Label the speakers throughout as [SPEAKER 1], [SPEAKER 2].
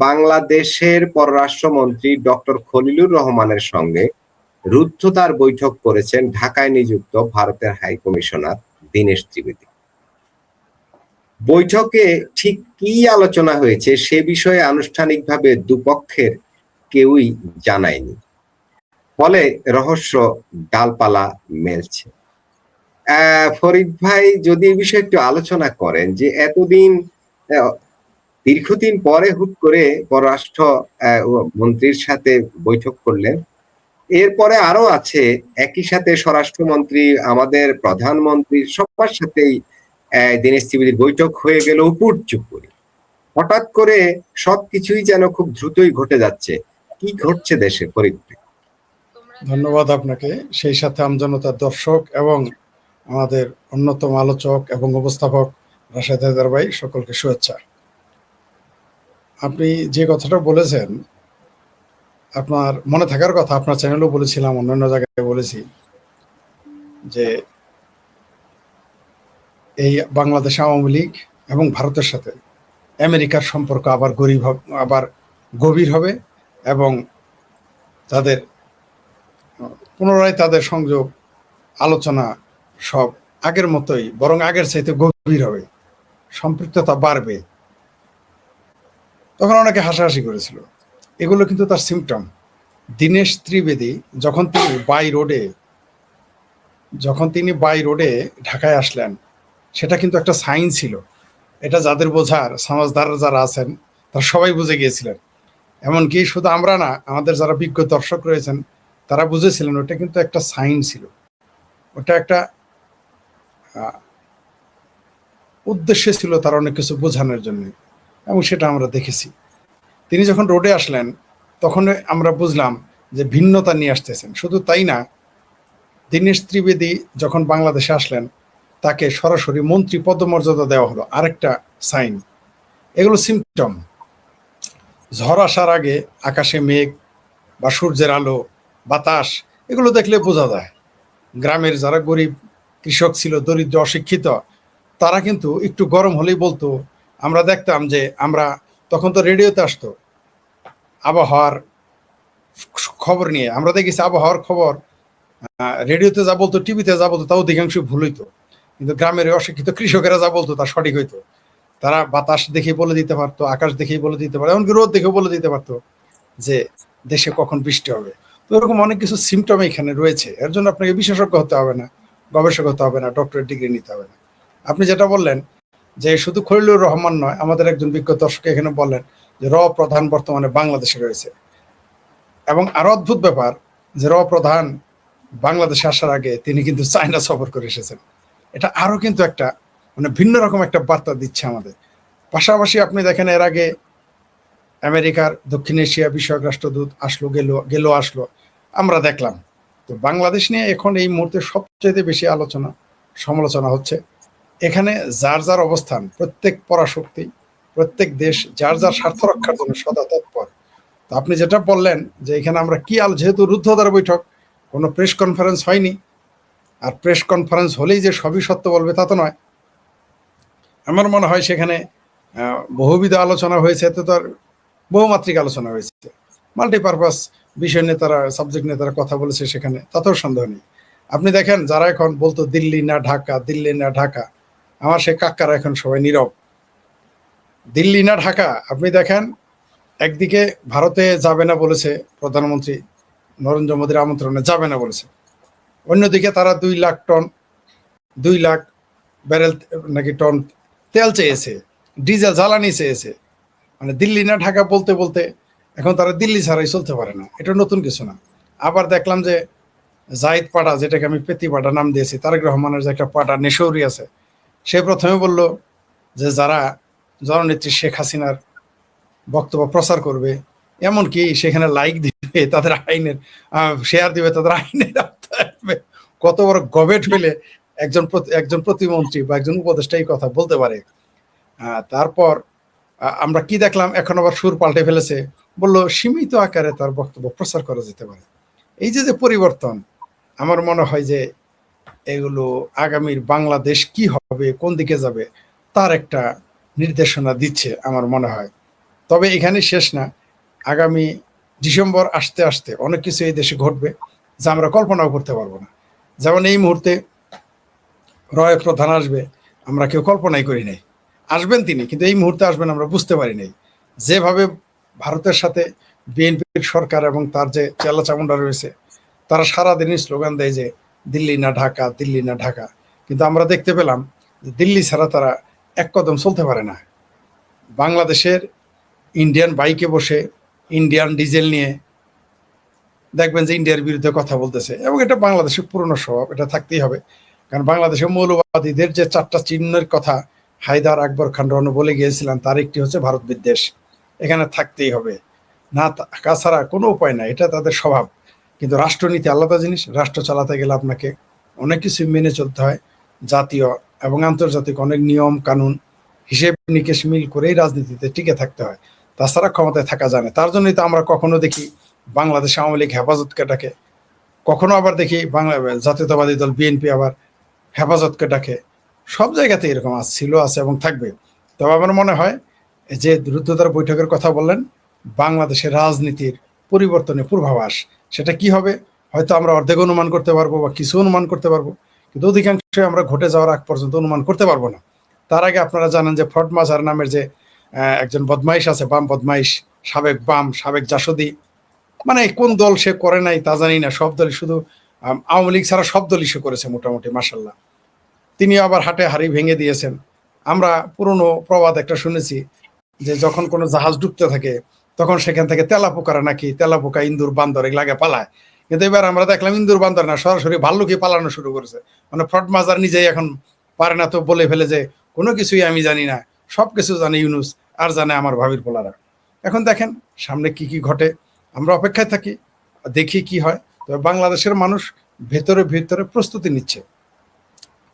[SPEAKER 1] বাংলাদেশের পররাষ্ট্রমন্ত্রী ডক্টর খলিলুর রহমানের সঙ্গে রুদ্ধদ্বার বৈঠক করেছেন ঢাকায় নিযুক্ত ভারতের হাই কমিশনার দীনেশ ত্রিবেদী। বৈঠকে ঠিক কি আলোচনা হয়েছে সে বিষয়ে আনুষ্ঠানিকভাবে দুপক্ষের কেউই জানায়নি, ফলে রহস্য ডালপালা মেলছে। ফরিদ ভাই যদি এই বিষয়ে একটু আলোচনা করেন যে এতদিন দীর্ঘদিন পরে হুট করে পররাষ্ট্র মন্ত্রীর সাথে বৈঠক করলেন, এরপরে আরো আছে একই সাথে স্বরাষ্ট্রমন্ত্রী, আমাদের প্রধানমন্ত্রী সবার সাথেই দীনেশ ত্রিবেদীর বৈঠক হয়ে গেল উপর্যুপ করে। হঠাৎ করে সবকিছুই যেন খুব দ্রুতই ঘটে যাচ্ছে। কি ঘটছে দেশে ফরিদ ভাই?
[SPEAKER 2] ধন্যবাদ আপনাকে, সেই সাথে আমজনতার দর্শক এবং আমাদের অন্যতম আলোচক এবং উপস্থাপক রাশেদ হায়দার ভাই, সকলকে শুভেচ্ছা। আপনি যে কথাটা বলেছেন আপনার মনে থাকার কথা, আপনার চ্যানেলেও বলেছিলাম, অন্যান্য জায়গায় বলেছি যে এই বাংলাদেশ আওয়ামী লীগ এবং ভারতের সাথে আমেরিকার সম্পর্ক আবার গভীর হবে এবং তাদের পুনরায় তাদের সংযোগ আলোচনা সব আগের মতোই, বরং আগের চাইতে গভীর হবে, সম্পৃক্ততা বাড়বে। তখন অনেকে হাসাহাসি করেছিল। এগুলো কিন্তু তার সিমটম। দীনেশ ত্রিবেদী যখন তিনি বাই রোডে ঢাকায় আসলেন, সেটা কিন্তু একটা সাইন ছিল। এটা যাদের বোঝার, সমাজদার যারা আছেন তারা সবাই বুঝে গিয়েছিলেন। এমনকি শুধু আমরা না, আমাদের যারা বিজ্ঞ দর্শক রয়েছেন তারা বুঝেছিলেন ওটা কিন্তু একটা সাইন ছিল, ওটা একটা উদ্দেশ্য ছিল তার অনেক কিছু বোঝানোর জন্য, এবং সেটা আমরা দেখেছি। তিনি যখন রোডে আসলেন তখন আমরা বুঝলাম যে ভিন্নতা নিয়ে আসতেছেন। শুধু তাই না, দীনেশ ত্রিবেদী যখন বাংলাদেশে আসলেন তাকে সরাসরি মন্ত্রী পদমর্যাদা দেওয়া হলো, আরেকটা সাইন। এগুলো সিমটম। ঝড় আসার আগে আকাশে মেঘ বা সূর্যের আলো, বাতাস, এগুলো দেখলে বোঝা যায়। গ্রামের যারা গরিব কৃষক ছিল, দরিদ্র অশিক্ষিত, তারা কিন্তু একটু গরম হলেই বলতো, আমরা দেখতাম যে তখন তো রেডিওতে আসতো আবহাওয়ার খবর নিয়ে, আমরা দেখেছি আবহাওয়ার খবর রেডিওতে যা বলতো, টিভিতে যা বলতো তা অধিকাংশ ভুল হইতো, কিন্তু গ্রামের অশিক্ষিত কৃষকেরা যা বলতো তা সঠিক হইতো। তারা বাতাস দেখে বলে দিতে পারতো, আকাশ দেখেই বলে দিতে পারতো, এমনকি রোদ দেখে বলে দিতে পারতো যে দেশে কখন বৃষ্টি হবে। তো এরকম অনেক কিছু সিমটম এখানে রয়েছে। এর জন্য আপনাকে বিশেষজ্ঞ হতে হবে না, গবেষক হতে হবে না, ডক্টরেট ডিগ্রি নিতে হবে না। আপনি যেটা বললেন যে শুধু খলিলুর রহমান নয়, আমাদের একজন বিজ্ঞ দর্শক এখানে বললেন যে প্রধান বর্তমানে বাংলাদেশে রয়েছে। এবং আরো অদ্ভুত ব্যাপার যে প্রধান বাংলাদেশে আসার আগে তিনি কিন্তু চায়না সফর করে এসেছেন। এটা আরো কিন্তু একটা ভিন্ন রকম একটা বার্তা দিচ্ছে আমাদের। পাশাপাশি আপনি দেখেন, এর আগে আমেরিকার দক্ষিণ এশিয়া বিষয়ক রাষ্ট্রদূত আসলো, আমরা দেখলাম। তো বাংলাদেশ নিয়ে এখন এই মুহূর্তে সবচেয়ে বেশি সমালোচনা হচ্ছে। এখানে যার যার অবস্থান, প্রত্যেক পরাশক্তি, প্রত্যেক দেশ যার যার স্বার্থ রক্ষার জন্য সদা তৎপর। তো আপনি যেটা বললেন যে এখানে আমরা যেহেতু রুদ্ধদ্বার বৈঠক, কোনো প্রেস কনফারেন্স হয়নি, আর প্রেস কনফারেন্স হলেই যে সবই সত্য বলবে তা তো নয়। আমার মনে হয় সেখানে বহুবিধ আলোচনা হয়েছে, তো তার বহুমাত্রিক আলোচনা হয়েছে, মাল্টিপারপাস বিষয় নিয়ে তারা, সাবজেক্ট নিয়ে তারা কথা বলেছে সেখানে, তাতেও সন্দেহ নেই। আপনি দেখেন যারা এখন বলতো দিল্লি না ঢাকা, দিল্লি না ঢাকা, আমার সে কাকারা এখন সবাই নীরব। দিল্লি না ঢাকা, আপনি দেখেন একদিকে ভারতে যাবে না বলেছে প্রধানমন্ত্রী নরেন্দ্র মোদীর আমন্ত্রণে, যাবে না বলেছে। অন্যদিকে তারা 2 লাখ ব্যারেল নাকি টন তেল চেয়েছে, ডিজেল জ্বালানি চেয়েছে। দিল্লি না ঢাকা বলতে বলতে এখন তারা দিল্লি ছাড়াই চলতে পারে না। এটা নতুন কিছু না। আবার দেখলাম যে জাহিদ পাড়া, যেটাকে আমি পেতি পাড়া নাম দিয়েছি, তারেক রহমানের যে একটা পাড়া নেশৌরি আছে, সে প্রথমে বলল যে যারা জননেত্রী শেখ হাসিনার বক্তব্য প্রচার করবে, এমনকি সেখানে লাইক দিবে, তাদের আইনের শেয়ার দিবে, তাদের আইনের আসবে। কত বড় গবেট হইলে একজন প্রতিমন্ত্রী বা একজন উপদেষ্টা এই কথা বলতে পারে। তারপর আমরা কি দেখলাম, এখন আবার সুর পাল্টে ফেলেছে, বললো সীমিত আকারে তার বক্তব্য প্রচার করা যেতে পারে। এই যে পরিবর্তন, আমার মনে হয় যে এগুলো আগামীর বাংলাদেশ কি হবে, কোন দিকে যাবে, তার একটা নির্দেশনা দিচ্ছে আমার মনে হয়। তবে এখানে শেষ না, আগামী ডিসেম্বর আসতে আসতে অনেক কিছু এই দেশে ঘটবে যা আমরা কল্পনাও করতে পারবো না। যেমন এই মুহূর্তে রয়েক প্রধান আসবে, আমরা কেউ কল্পনাই করি নাই। আসবেন তিনি, কিন্তু এই মুহূর্তে আসবেন আমরা বুঝতে পারি নাই। যেভাবে ভারতের সাথে বিএনপির সরকার এবং তার যে চেলা চামুন্ডা রয়েছে, তারা সারাদিনই স্লোগান দেয় যে দিল্লি না ঢাকা, দিল্লি না ঢাকা। কিন্তু আমরা দেখতে পেলাম যে দিল্লি ছাড়া তারা এক কদম চলতে পারে না। বাংলাদেশের ইন্ডিয়ান বাইকে বসে ইন্ডিয়ান ডিজেল নিয়ে দেখবেন যে ইন্ডিয়ার বিরুদ্ধে কথা বলতেছে, এবং এটা বাংলাদেশের পুরনো স্বভাব, এটা থাকতেই হবে। কারণ বাংলাদেশের মৌলবাদীদের যে 4টা চিহ্নের কথা হায়দার, আকবর খান রণ বলে গিয়েছিলেন, তার একটি হচ্ছে ভারত বিদ্বেষ। এখানে থাকতেই হবে, না থাকা ছাড়া কোনো উপায় নাই, এটা তাদের স্বভাব। কিন্তু রাষ্ট্রনীতি আলাদা জিনিস। রাষ্ট্র চালাতে গেলে আপনাকে অনেক কিছু মেনে চলতে হয়, জাতীয় এবং আন্তর্জাতিক অনেক নিয়ম কানুন হিসেব নিকেশ মিল করেই রাজনীতিতে টিকে থাকতে হয়, তাছাড়া ক্ষমতায় থাকা যায় না। তার জন্যই তো আমরা কখনো দেখি বাংলাদেশ আওয়ামী লীগ হেফাজতকে ডাকে, কখনো আবার দেখি বাংলা জাতীয়তাবাদী দল বিএনপি আবার হেফাজতকে ডাকে। সব জায়গাতে এরকম ছিল, আছে এবং থাকবে। তবে আমার মনে হয় যে দ্রুততার বৈঠকের কথা বললেন, বাংলাদেশের রাজনীতির পরিবর্তনের পূর্বাভাস। সেটা কি হবে হয়তো আমরা অর্ধেক অনুমান করতে পারবো বা কিছু অনুমান করতে পারবো, কিন্তু অধিকাংশই আমরা ঘটে যাওয়ার আগ পর্যন্ত অনুমান করতে পারবো না। তার আগে আপনারা জানেন যে ফ্রড মাজার নামের যে একজন বদমাইশ আছে, বাম বদমাইশ, সাবেক বাম, সাবেক জাসদি, মানে কোন দল সে করে নাই তা জানি না, সব দলই, শুধু আওয়ামী লীগ ছাড়া সব দলই সে করেছে মোটামুটি, মাসাল্লাহ। তিনি আবার হাটে হাড়ি ভেঙে দিয়েছেন। আমরা পুরনো প্রবাদ একটা শুনেছি যে যখন কোনো জাহাজ ডুবতে থাকে তখন সেখান থেকে তেলাপোকারা নাকি, তেলাপোকা, ইন্দুর, বান্দর এগুলাকে পালায়। কিন্তু এবার আমরা দেখলাম ইন্দুর বান্দর না, সরাসরি ভাল্লুকই পালানো শুরু করেছে। মানে ফ্রড মাজার নিজেই এখন পারে না তো বলে ফেলে যে কোনো কিছুই আমি জানি না, সব কিছু জানে ইউনুস, আর জানে আমার ভাবির পোলারা। এখন দেখেন সামনে কি কি ঘটে, আমরা অপেক্ষায় থাকি, দেখি কি হয়। তবে বাংলাদেশের মানুষ ভেতরে ভেতরে প্রস্তুতি নিচ্ছে।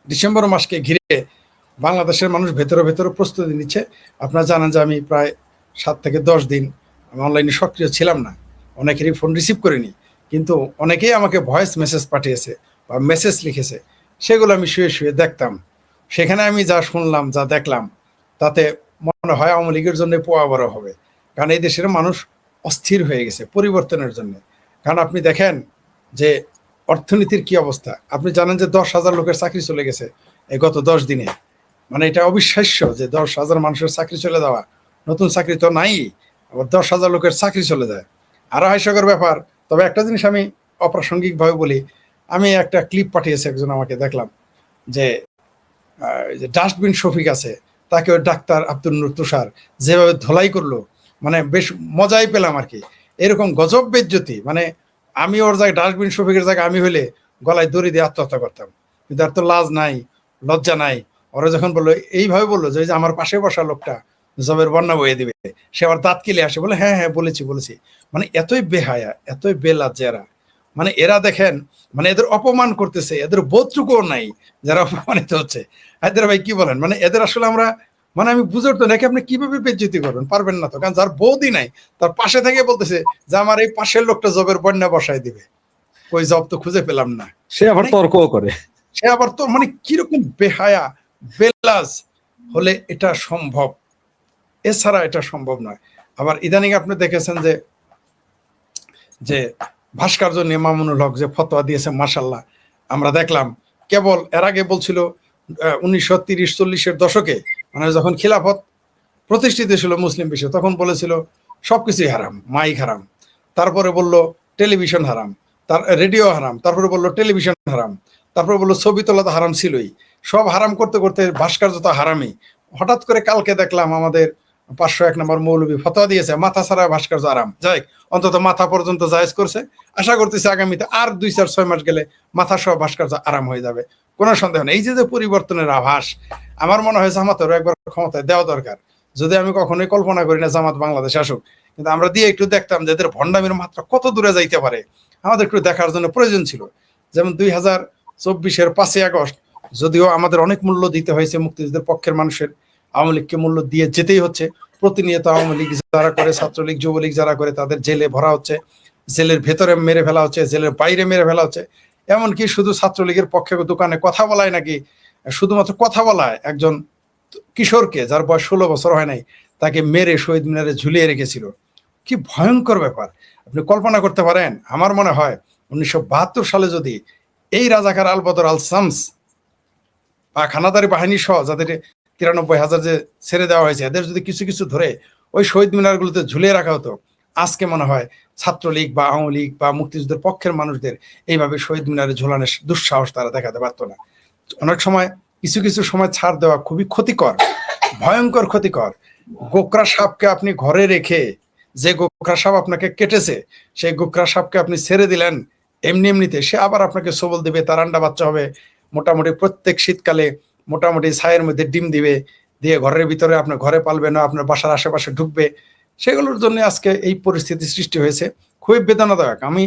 [SPEAKER 2] ডিসেম্বর মাসকে ঘিরে বাংলাদেশের মানুষ ভেতরে ভেতরে প্রস্তুতি নিচ্ছে। আপনারা জানেন যে আমি প্রায় 7 থেকে 10 দিন আমি অনলাইনে সক্রিয় ছিলাম না, অনেকেরই ফোন রিসিভ করিনি, কিন্তু অনেকেই আমাকে ভয়েস মেসেজ পাঠিয়েছে বা মেসেজ লিখেছে, সেগুলো আমি শুয়ে শুয়ে দেখতাম। সেখানে আমি যা শুনলাম, যা দেখলাম, তাতে মনে হয় আওয়ামী লীগের জন্য পোয়া বড় হবে। কারণ এই দেশের মানুষ অস্থির হয়ে গেছে পরিবর্তনের জন্য। কারণ আপনি দেখেন যে অর্থনীতির কি অবস্থা। আপনি জানেন যে 10,000 লোকের চাকরি চলে গেছে এই গত 10 দিনে। মানে এটা অবিশ্বাস্য যে 10,000 মানুষের চাকরি চলে যাওয়া, নতুন চাকরি তো নাই, আবার 10,000 লোকের চাকরি চলে যায়, আরো হাস্যকর ব্যাপার। তবে একটা জিনিস আমি অপ্রাসঙ্গিক ভাবে বলি, আমি একটা ক্লিপ পাঠিয়েছে একজন আমাকে, দেখলাম যে ডাস্টবিন শফিক আছে, তাকে ওই ডাক্তার আব্দুল নূর তুষার যেভাবে ধোলাই করলো, মানে বেশ মজাই পেলাম আর কি। এরকম গজব বেজ্জতি, মানে আমি ওর জায়গায়, ডাস্টবিন শফিকের জায়গায় আমি হইলে গলায় দড়ি দিয়ে আত্মহত্যা করতাম। কিন্তু আর তো লাজ নাই, লজ্জা নাই। ওরা যখন বললো, এইভাবে বললো যে আমার পাশে বসা লোকটা জবের বন্যা বয়ে দিবে, সে আবার দাঁত কেলে আসে, বলে হ্যাঁ হ্যাঁ বলেছি। মানে এতই বেহায়া, এতই বেলজ্জা, মানে এরা দেখেন, মানে এদের অপমান করতেছে, এদের বোধটুকুও নাই যারা অপমানিত হচ্ছে। হায়দার ভাই কি বলেন, মানে এদের আসলে আমরা, মানে আমি বুঝে উঠতো নাকি আপনি কিভাবে বেজ্জতি করবেন, পারবেন না তো। কারণ যার বৌদি নাই তার পাশে থেকে বলতেছে যে আমার এই পাশের লোকটা জবের বন্যা বসায় দিবে, ওই জব তো খুঁজে পেলাম না।
[SPEAKER 3] সে আবার তর্কও করে,
[SPEAKER 2] সে আবার তো মানে কিরকম বেহায়া, বেলাজ হলে এটা সম্ভব, এছাড়া এটা সম্ভব নয়। আবার ইদানিং আপনি দেখেছেন যে ভাস্কর্য নিয়ে মামুনুল হক যে ফতোয়া দিয়েছে, মাশাল্লাহ আমরা দেখলাম। কেবল এর আগে বলছিল 1930-40-এর দশকে, মানে যখন খিলাফত প্রতিষ্ঠিত ছিল মুসলিম বিশ্বে, তখন বলেছিল সবকিছুই হারাম, মাইক হারাম, তারপরে বলল টেলিভিশন হারাম, তার রেডিও হারাম, তারপরে বললো টেলিভিশন হারাম, তারপরে বললো ছবি তোলা তো হারাম ছিলই, সব হারাম করতে করতে ভাস্কর্য তো হারামই। হঠাৎ করে কালকে দেখলাম আমাদের 501 নম্বর মৌলবী ফতোয়া দিয়েছে মাথা ছাড়া ভাস্কর্য আরাম। যাই, অন্তত মাথা পর্যন্ত জায়েজ করছে। আশা করতেছি আগামীতে আর 2-4-6 মাস গেলে মাথা সহ ভাস্কর্য আরাম হয়ে যাবে, কোনো সন্দেহ নেই। এই যে পরিবর্তনের আভাস, আমার মনে হয় জামাতেরও একবার ক্ষমতায় দেওয়া দরকার। যদি আমি কখনোই কল্পনা করি না জামাত বাংলাদেশে আসুক, কিন্তু আমরা দিয়ে একটু দেখতাম যে এদের ভণ্ডামির মাত্রা কত দূরে যাইতে পারে, আমাদের একটু দেখার জন্য প্রয়োজন ছিল। যেমন 2024-এর 5ই আগস্ট, যদিও আমাদের অনেক মূল্য দিতে হয়েছে মুক্তিযুদ্ধের পক্ষের মানুষের, আওয়ামী লীগকে মূল্য দিয়ে যেতেই হচ্ছে। প্রতিনিয়ত আওয়ামী লীগ যারা করে, ছাত্রলীগ, যুবলীগ যারা করে, তাদের জেলে ভরা হচ্ছে, জেলের ভেতরে মেরে ফেলা হচ্ছে, জেলের বাইরে মেরে ফেলা হচ্ছে। এমনকি শুধু ছাত্রলীগের পক্ষে দোকানে কথা বলায় নাকি, শুধুমাত্র কথা বলায় একজন কিশোরকে, যার বয়স 16 বছর হয় নাই, তাকে মেরে শহীদ মিনারে ঝুলিয়ে রেখেছিল। কি ভয়ঙ্কর ব্যাপার! আপনি কল্পনা করতে পারেন? আমার মনে হয় 1972 সালে যদি এই রাজাকার আল বদর আল শামস বা খানাদারি বাহিনী সহ যাদের 93,000 যে ছেড়ে দেওয়া হয়েছে, এদের যদি কিছু কিছু ধরে ওই শহীদ মিনারগুলোতে ঝুলিয়ে রাখা হতো, আজকে মনে হয় ছাত্রলীগ বা আওয়ামী লীগ বা মুক্তিযুদ্ধের পক্ষের মানুষদের এইভাবে শহীদ মিনারে ঝোলানোর দুঃসাহস তারা দেখাতে পারতো না। অনেক সময় কিছু কিছু সময় ছাড় দেওয়া খুবই ক্ষতিকর, ভয়ঙ্কর ক্ষতিকর। গোকরা সাপকে আপনি ঘরে রেখে, যে গোকরা সাপ আপনাকে কেটেছে সেই গোকরা সাপকে আপনি ছেড়ে দিলেন এমনি এমনিতে, সে আবার আপনাকে সবল দিবে, তার আন্ডা বাচ্চা হবে, মোটামুটি প্রত্যেক শীতকালে মোটামুটি ছায়ের মধ্যে ডিম দিবে, দিয়ে ঘরের ভিতরে আপনার ঘরে পালবে না, আপনার বাসার আশেপাশে ঢুকবে। সেগুলোর জন্য আজকে এই পরিস্থিতি সৃষ্টি হয়েছে, খুবই বেদনাদায়ক। আমি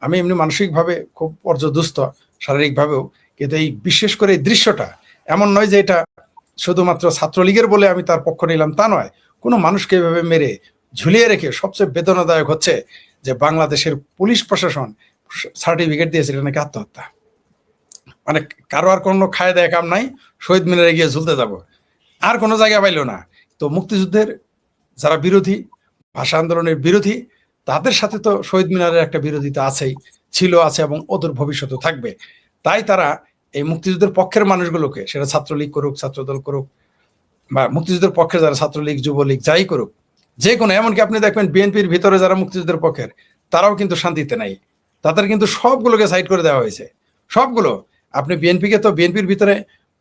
[SPEAKER 2] এমনি মানসিকভাবে খুব পর্যদুস্ত, শারীরিকভাবেও। কিন্তু এই বিশেষ করে এই দৃশ্যটা এমন নয় যে এটা শুধুমাত্র ছাত্রলীগের বলে আমি তার পক্ষ নিলাম, তা নয়। কোনো মানুষকে এভাবে মেরে ঝুলিয়ে রেখে সবচেয়ে বেদনাদায়ক হচ্ছে যে বাংলাদেশের পুলিশ প্রশাসন সার্টিফিকেট দিয়েছে এটা নাকি আত্মহত্যা। মানে কারো আর কোনো খায় দেয় কাম নাই, শহীদ মিনারে গিয়ে ঝুলতে যাব, আর কোনো জায়গা পাইল না। তো মুক্তিযুদ্ধের যারা বিরোধী, ভাষা আন্দোলনের বিরোধী, তাদের সাথে তো শহীদ মিনারের একটা বিরোধিতা আছেই, ছিল, আছে এবং অদূর ভবিষ্যতেও থাকবে। তাই তারা এই মুক্তিযুদ্ধের পক্ষের মানুষগুলোকে, সেটা ছাত্রলীগ করুক, ছাত্রদল করুক, বা মুক্তিযুদ্ধের পক্ষে যারা ছাত্রলীগ, যুবলীগ যাই করুক, যে কোনো, এমনকি আপনি দেখবেন বিএনপির ভিতরে যারা মুক্তিযুদ্ধের পক্ষের, তারাও কিন্তু শান্তিতে নাই। তাদের কিন্তু সবগুলোকে সাইড করে দেওয়া হয়েছে, সবগুলো। আপনি বিএনপিকে তো, বিএনপির ভিতরে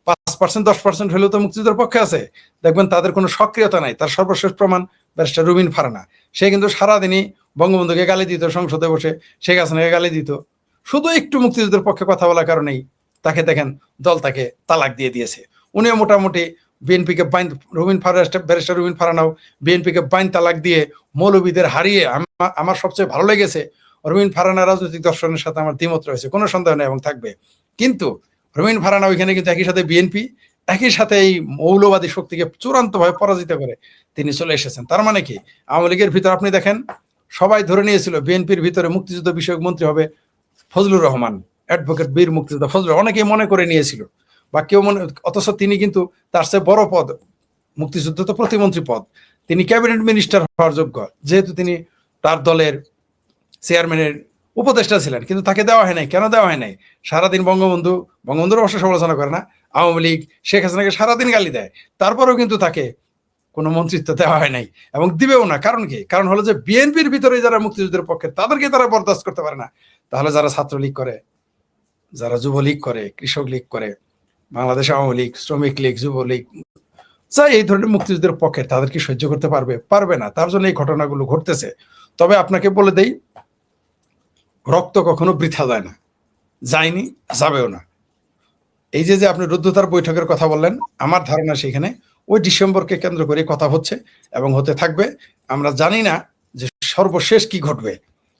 [SPEAKER 2] 5% 10% হলেও তো মুক্তিযুদ্ধের পক্ষে আছে, দেখবেন তাদের কোনো সক্রিয়তা নাই। তার সর্বশেষ প্রমাণ ব্যারিস্টার রুমিন ফারানা। সে কিন্তু সারাদিনই বঙ্গবন্ধুকে গালি দিত, সংসদে বসে শেখ হাসিনাকে গালি দিত। শুধু একটু মুক্তিযুদ্ধের পক্ষে কথা বলার কারণেই তাকে দেখেন দল তাকে তালাক দিয়ে দিয়েছে। উনিও মোটামুটি বিএনপিকে বাইন, ব্যারিস্টার রুমিন ফারানাও বিএনপিকে বাইন তালাক দিয়ে মৌলবীদের হারিয়ে, আমার সবচেয়ে ভালো লেগেছে রুমিন ফারানা রাজনৈতিক দর্শনের সাথে আমার দ্বিমত রয়েছে, কোনো সন্দেহ নেই এবং থাকবে। কিন্তু রুমিন ফারানা ওইখানে কিন্তু একই সাথে বিএনপি, একই সাথে এই মৌলবাদী শক্তিকে চূড়ান্তভাবে পরাজিত করে তিনি চলে এসেছেন। তার মানে কি, আওয়ামী লীগের ভিতরে আপনি দেখেন সবাই ধরে নিয়েছিল বিএনপির ভিতরে মুক্তিযুদ্ধ বিষয়ক মন্ত্রী হবে ফজলুর রহমান, অ্যাডভোকেট বীর মুক্তিযোদ্ধা ফজলুর, অনেকেই মনে করে নিয়েছিল বা কেউ মনে, অথচ তিনি কিন্তু তার চেয়ে বড় পদ, মুক্তিযুদ্ধ তো প্রতিমন্ত্রী পদ, তিনি ক্যাবিনেট মিনিস্টার হওয়ার যোগ্য, যেহেতু তিনি তার দলের চেয়ারম্যানের উপদেষ্টা ছিলেন, কিন্তু তাকে দেওয়া হয় নাই। কেন দেওয়া হয় নাই? সারাদিন বঙ্গবন্ধুর অবশ্য সমালোচনা করে না, আওয়ামী লীগ শেখ হাসিনাকে সারাদিন গালি দেয়, তারপরেও কিন্তু তাকে কোনো মন্ত্রিত্ব দেওয়া হয় নাই এবং দিবেও না। কারণ কি? কারণ হলো যে বিএনপির ভিতরে যারা মুক্তিযুদ্ধের পক্ষে, তাদেরকে তারা বরদাস্ত করতে পারে না। তাহলে যারা ছাত্রলীগ করে, যারা যুবলীগ করে, কৃষক লীগ করে, বাংলাদেশ আওয়ামী লীগ, শ্রমিক লীগ, যুবলীগ, যাই এই ধরনের মুক্তিযুদ্ধের পক্ষে, তাদের কি সহ্য করতে পারবে? পারবে না। তার জন্য এই ঘটনাগুলো ঘটতেছে। তবে আপনাকে বলে দেই, রক্ত কখনো বৃথা যায় না, যায়নি, যাবেও না। এই যে আপনি রুদ্ধতার বৈঠকের কথা বললেন, আমার ধারণা সেখানে ওই ডিসেম্বরকে কেন্দ্র করে কথা হচ্ছে এবং হতে থাকবে। আমরা জানি না যে সর্বশেষ কি ঘটবে,